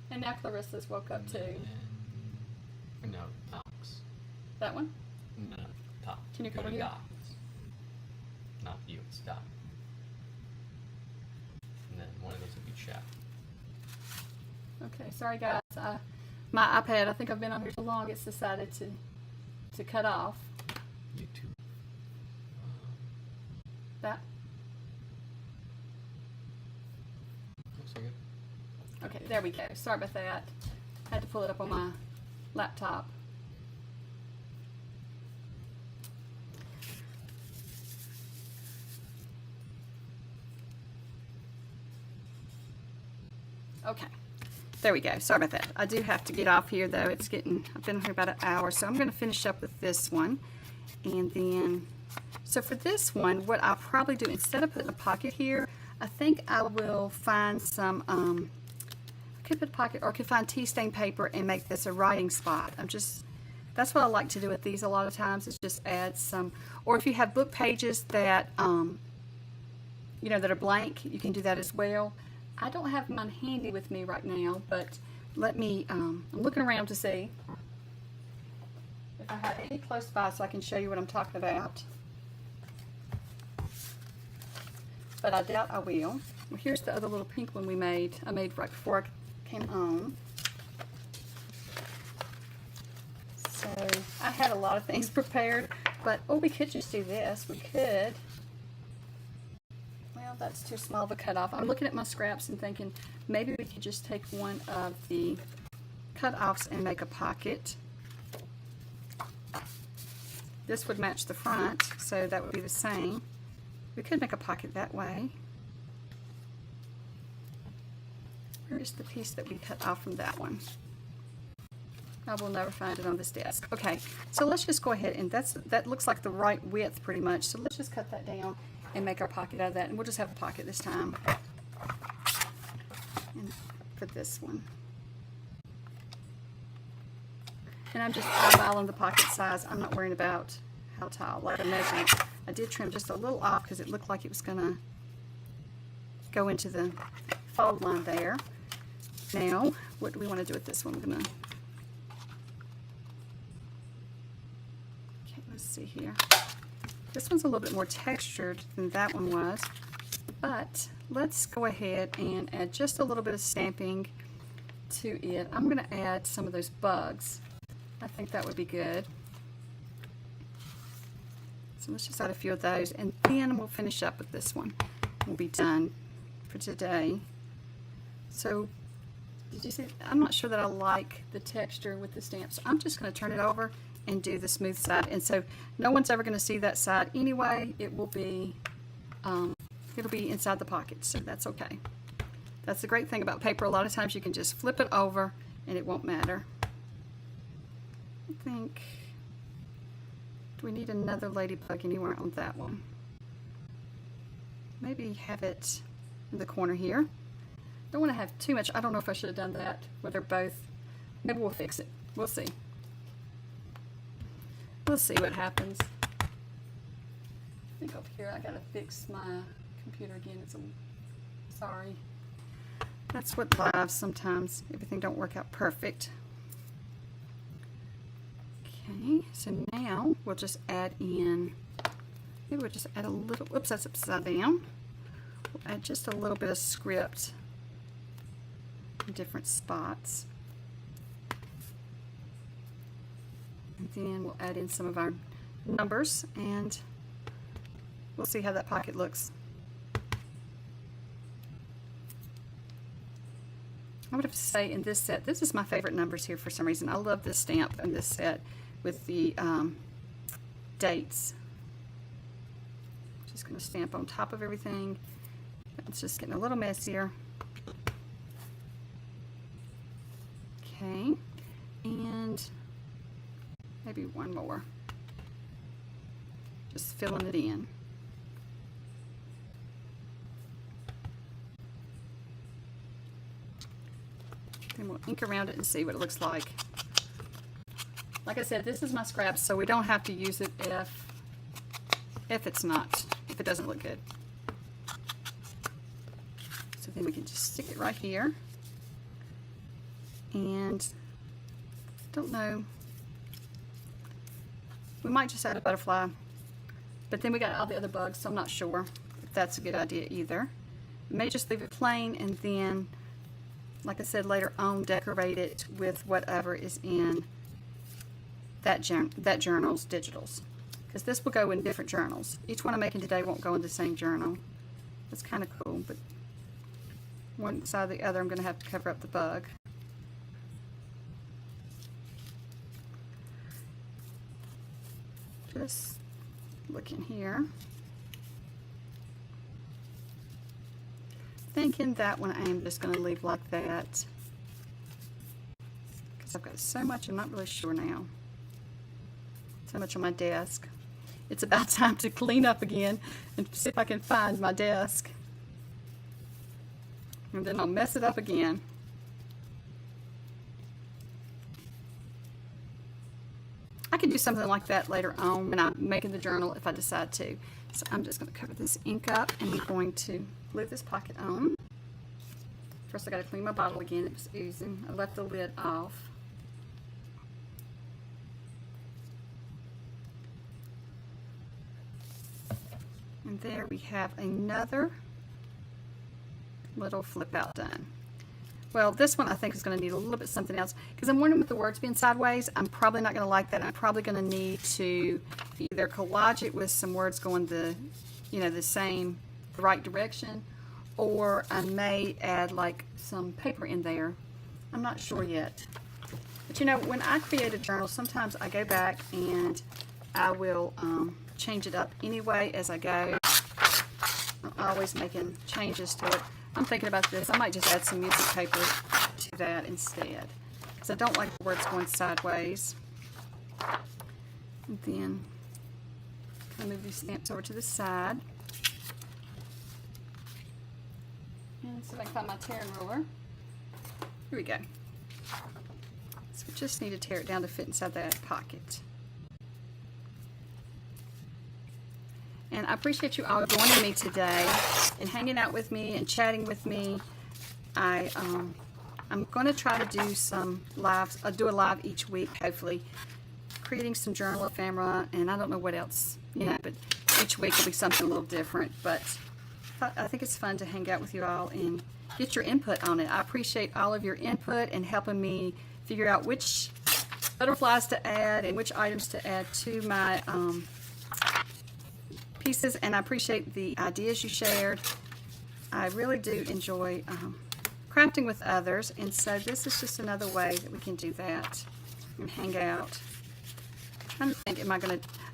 And now Clarissa's woke up too. And, no, docs. That one? No, top. Can you go come to here? docs? Not view, it's doc. And then one of those would be chat. Okay, sorry guys. My iPad, I think I've been on here so long, it's decided to cut off. YouTube. That? Looks like it. Okay, there we go. Sorry about that. I had to pull it up on my laptop. Okay, there we go. Sorry about that. I do have to get off here though. It's getting, I've been here about an hour, so I'm going to finish up with this one. And then, so for this one, what I'll probably do, instead of putting a pocket here, I think I will find some, I could put a pocket, or I could find tea stain paper and make this a writing spot. That's what I like to do with these a lot of times, is just add some, or if you have book pages that, you know, that are blank, you can do that as well. I don't have mine handy with me right now, but let me, I'm looking around to see if I have any close by so I can show you what I'm talking about. But I doubt I will. Well, here's the other little pink one I made right before I came home. So I had a lot of things prepared, but oh, we could just do this. We could. Well, that's too small of a cutoff. I'm looking at my scraps and thinking maybe we could just take one of the cutoffs and make a pocket. This would match the front, so that would be the same. We could make a pocket that way. Where's the piece that we cut off from that one? I will never find it on this desk. Okay, so let's just go ahead, and that looks like the right width pretty much. So let's just cut that down and make our pocket out of that, and we'll just have a pocket this time. And for this one. And I'm just eyeballing the pocket size. I'm not worrying about how tall, like I measured. I did trim just a little off because it looked like it was gonna go into the fold line there. Now, what do we want to do with this one? We're gonna, okay, let's see here. This one's a little bit more textured than that one was, but let's go ahead and add just a little bit of stamping to it. I'm gonna add some of those bugs. I think that would be good. So let's just add a few of those, and then we'll finish up with this one. We'll be done for today. So, did you see? I'm not sure that I like the texture with the stamp, so I'm just going to turn it over and do the smooth side. And so, no one's ever going to see that side anyway. It will be, it'll be inside the pocket, so that's okay. That's the great thing about paper. A lot of times you can just flip it over, and it won't matter. I think. Do we need another ladybug anywhere on that one? Maybe have it in the corner here. Don't want to have too much. I don't know if I should have done that, where they're both. Maybe we'll fix it. We'll see. We'll see what happens. I think up here I gotta fix my computer again. Sorry. That's what live sometimes. Everything don't work out perfect. Okay, so now we'll just add in, maybe we'll just add a little, oops, that's upside down. We'll add just a little bit of script in different spots. And then we'll add in some of our numbers, and we'll see how that pocket looks. I would have to say in this set, this is my favorite numbers here for some reason. I love this stamp in this set with the dates. Just going to stamp on top of everything. It's just getting a little messier. Okay, and maybe one more. Just filling it in. And we'll ink around it and see what it looks like. Like I said, this is my scraps, so we don't have to use it if it doesn't look good. So then we can just stick it right here. And don't know, we might just add a butterfly, but then we got all the other bugs, so I'm not sure if that's a good idea either. We may just leave it plain, and then, like I said, later on decorate it with whatever is in that journal's digitals, because this will go in different journals. Each one I'm making today won't go in the same journal. That's kind of cool, but one side or the other I'm going to have to cover up the bug. Just look in here. Thinking that one I am just going to leave like that, because I've got so much, I'm not really sure now. So much on my desk. It's about time to clean up again and see if I can find my desk. And then I'll mess it up again. could do something like that later on when I'm making the journal if I decide to. So I'm just going to cover this ink up, and I'm going to glue this pocket on. First I got to clean my bottle again. It was oozing. I left the lid off. And there we have another little flip out done. Well, this one I think is going to need a little bit something else, because I'm wondering with the words being sideways, I'm probably not going to like that. I'm probably going to need to either collage it with some words going the right direction, or I may add like some paper in there. I'm not sure yet. But you know, when I create a journal, sometimes I go back and I will change it up anyway as I go. I'm always making changes to it. I'm thinking about this. I might just add some music paper to that instead, because I don't like the words going sideways. And then kind of move these stamps over to the side. And see if I can find my tearing ruler. Here we go. So we just need to tear it down to fit inside that pocket. And I appreciate you all joining me today and hanging out with me and chatting with me. I'm going to try to do some lives. I'll do a live each week, hopefully, creating some journal ephemera, and I don't know what else, but each week will be something a little different. But I think it's fun to hang out with you all and get your input on it. I appreciate all of your input and helping me figure out which butterflies to add and which items to add to my pieces, and I appreciate the ideas you shared. I really do enjoy crafting with others, and so this is just another way that we can do that and hang out. I'm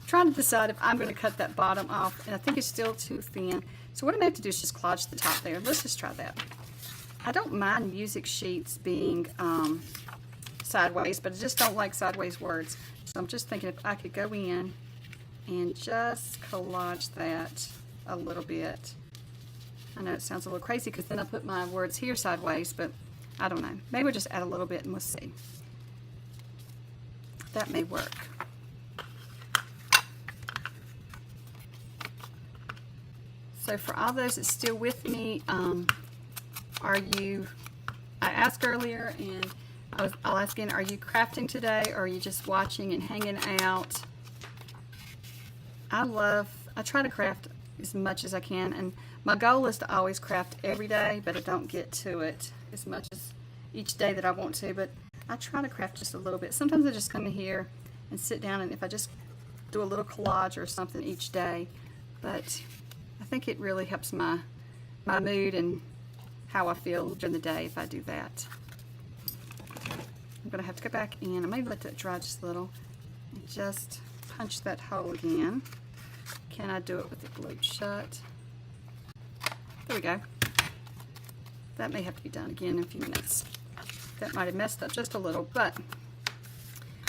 trying to decide if I'm going to cut that bottom off, and I think it's still too thin. So what I may have to do is just collage the top there. Let's just try that. I don't mind music sheets being sideways, but I just don't like sideways words. So I'm just thinking if I could go in and just collage that a little bit. I know it sounds a little crazy because then I put my words here sideways, but I don't know. Maybe we'll just add a little bit and we'll see. That may work. So for all those that's still with me, I asked earlier, and I'll ask again, are you crafting today, or are you just watching and hanging out? I try to craft as much as I can, and my goal is to always craft every day, but I don't get to it as much as each day that I want to, but I try to craft just a little bit. Sometimes I just come in here and sit down, and if I just do a little collage or something each day, but I think it really helps my mood and how I feel during the day if I do that. I'm going to have to go back in. I may let that dry just a little and just punch that hole again. Can I do it with it glued shut? There we go. That may have to be done again in a few minutes. That might have messed up just a little, but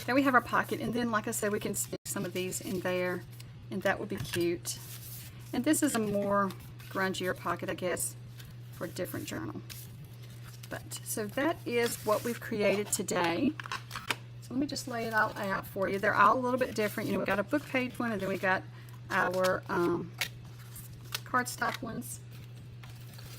there we have our pocket, and then like I said, we can stick some of these in there, and that would be cute. And this is a more grungier pocket, I guess, for a different journal. But so that is what we've created today. So let me just lay it all out for you. They're all a little bit different. We got a book page one, and then we got our cardstock ones.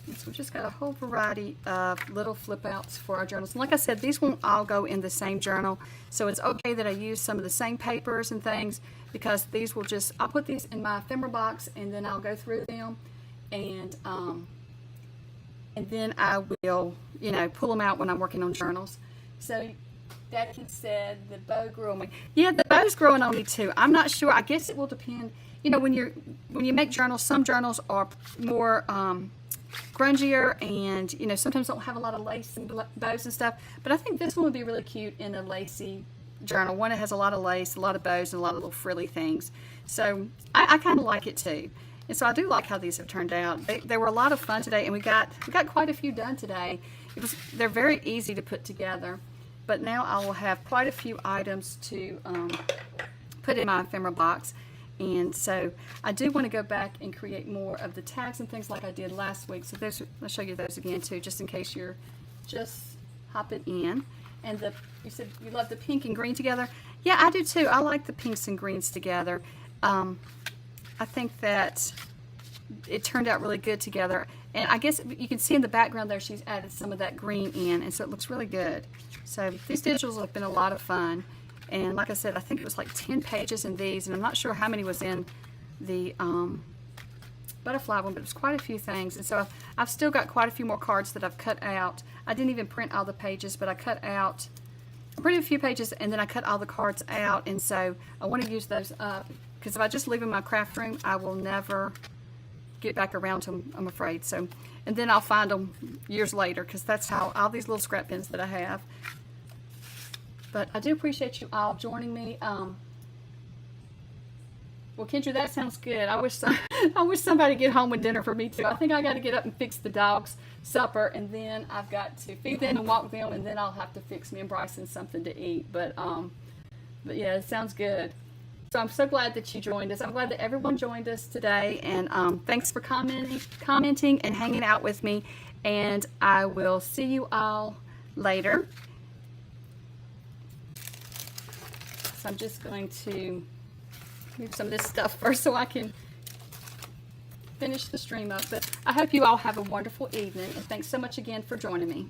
And so we've just got a whole variety of little flip outs for our journals. And like I said, these won't all go in the same journal. So it's okay that I use some of the same papers and things, because these will just, I'll put these in my ephemera box, and then I'll go through them, and then I will, pull them out when I'm working on journals. So that kid said the bow grew on me. Yeah, the bow's growing on me too. I'm not sure. I guess it will depend. When you make journals, some journals are more grungier, and sometimes don't have a lot of lace and bows and stuff. But I think this one would be really cute in a lacy journal. One that has a lot of lace, a lot of bows, and a lot of little frilly things. So I kind of like it too. And so I do like how these have turned out. They were a lot of fun today, and we got quite a few done today. They're very easy to put together. But now I will have quite a few items to put in my ephemera box. And so I do want to go back and create more of the tags and things like I did last week. So I'll show you those again too, just in case you're just hopping in. And you said you love the pink and green together. Yeah, I do too. I like the pinks and greens together. I think that it turned out really good together. And I guess you can see in the background there, she's added some of that green in, and so it looks really good. So these digitals have been a lot of fun. And like I said, I think it was like 10 pages in these, and I'm not sure how many was in the butterfly one, but it was quite a few things. And so I've still got quite a few more cards that I've cut out. I didn't even print all the pages, but I cut out a few pages, and then I cut all the cards out. And so I want to use those up, because if I just leave them in my craft room, I will never get back around to them, I'm afraid. So, and then I'll find them years later, because that's how all these little scrap pins that I have. But I do appreciate you all joining me. Well, Kendra, that sounds good. I wish somebody would get home with dinner for me too. I think I got to get up and fix the dogs' supper, and then I've got to feed them and walk them, and then I'll have to fix me and Bryson something to eat. But yeah, it sounds good. So I'm so glad that you joined us. I'm glad that everyone joined us today, and thanks for commenting and hanging out with me. And I will see you all later. So I'm just going to move some of this stuff first so I can finish the stream up. But I hope you all have a wonderful evening, and thanks so much again for joining me.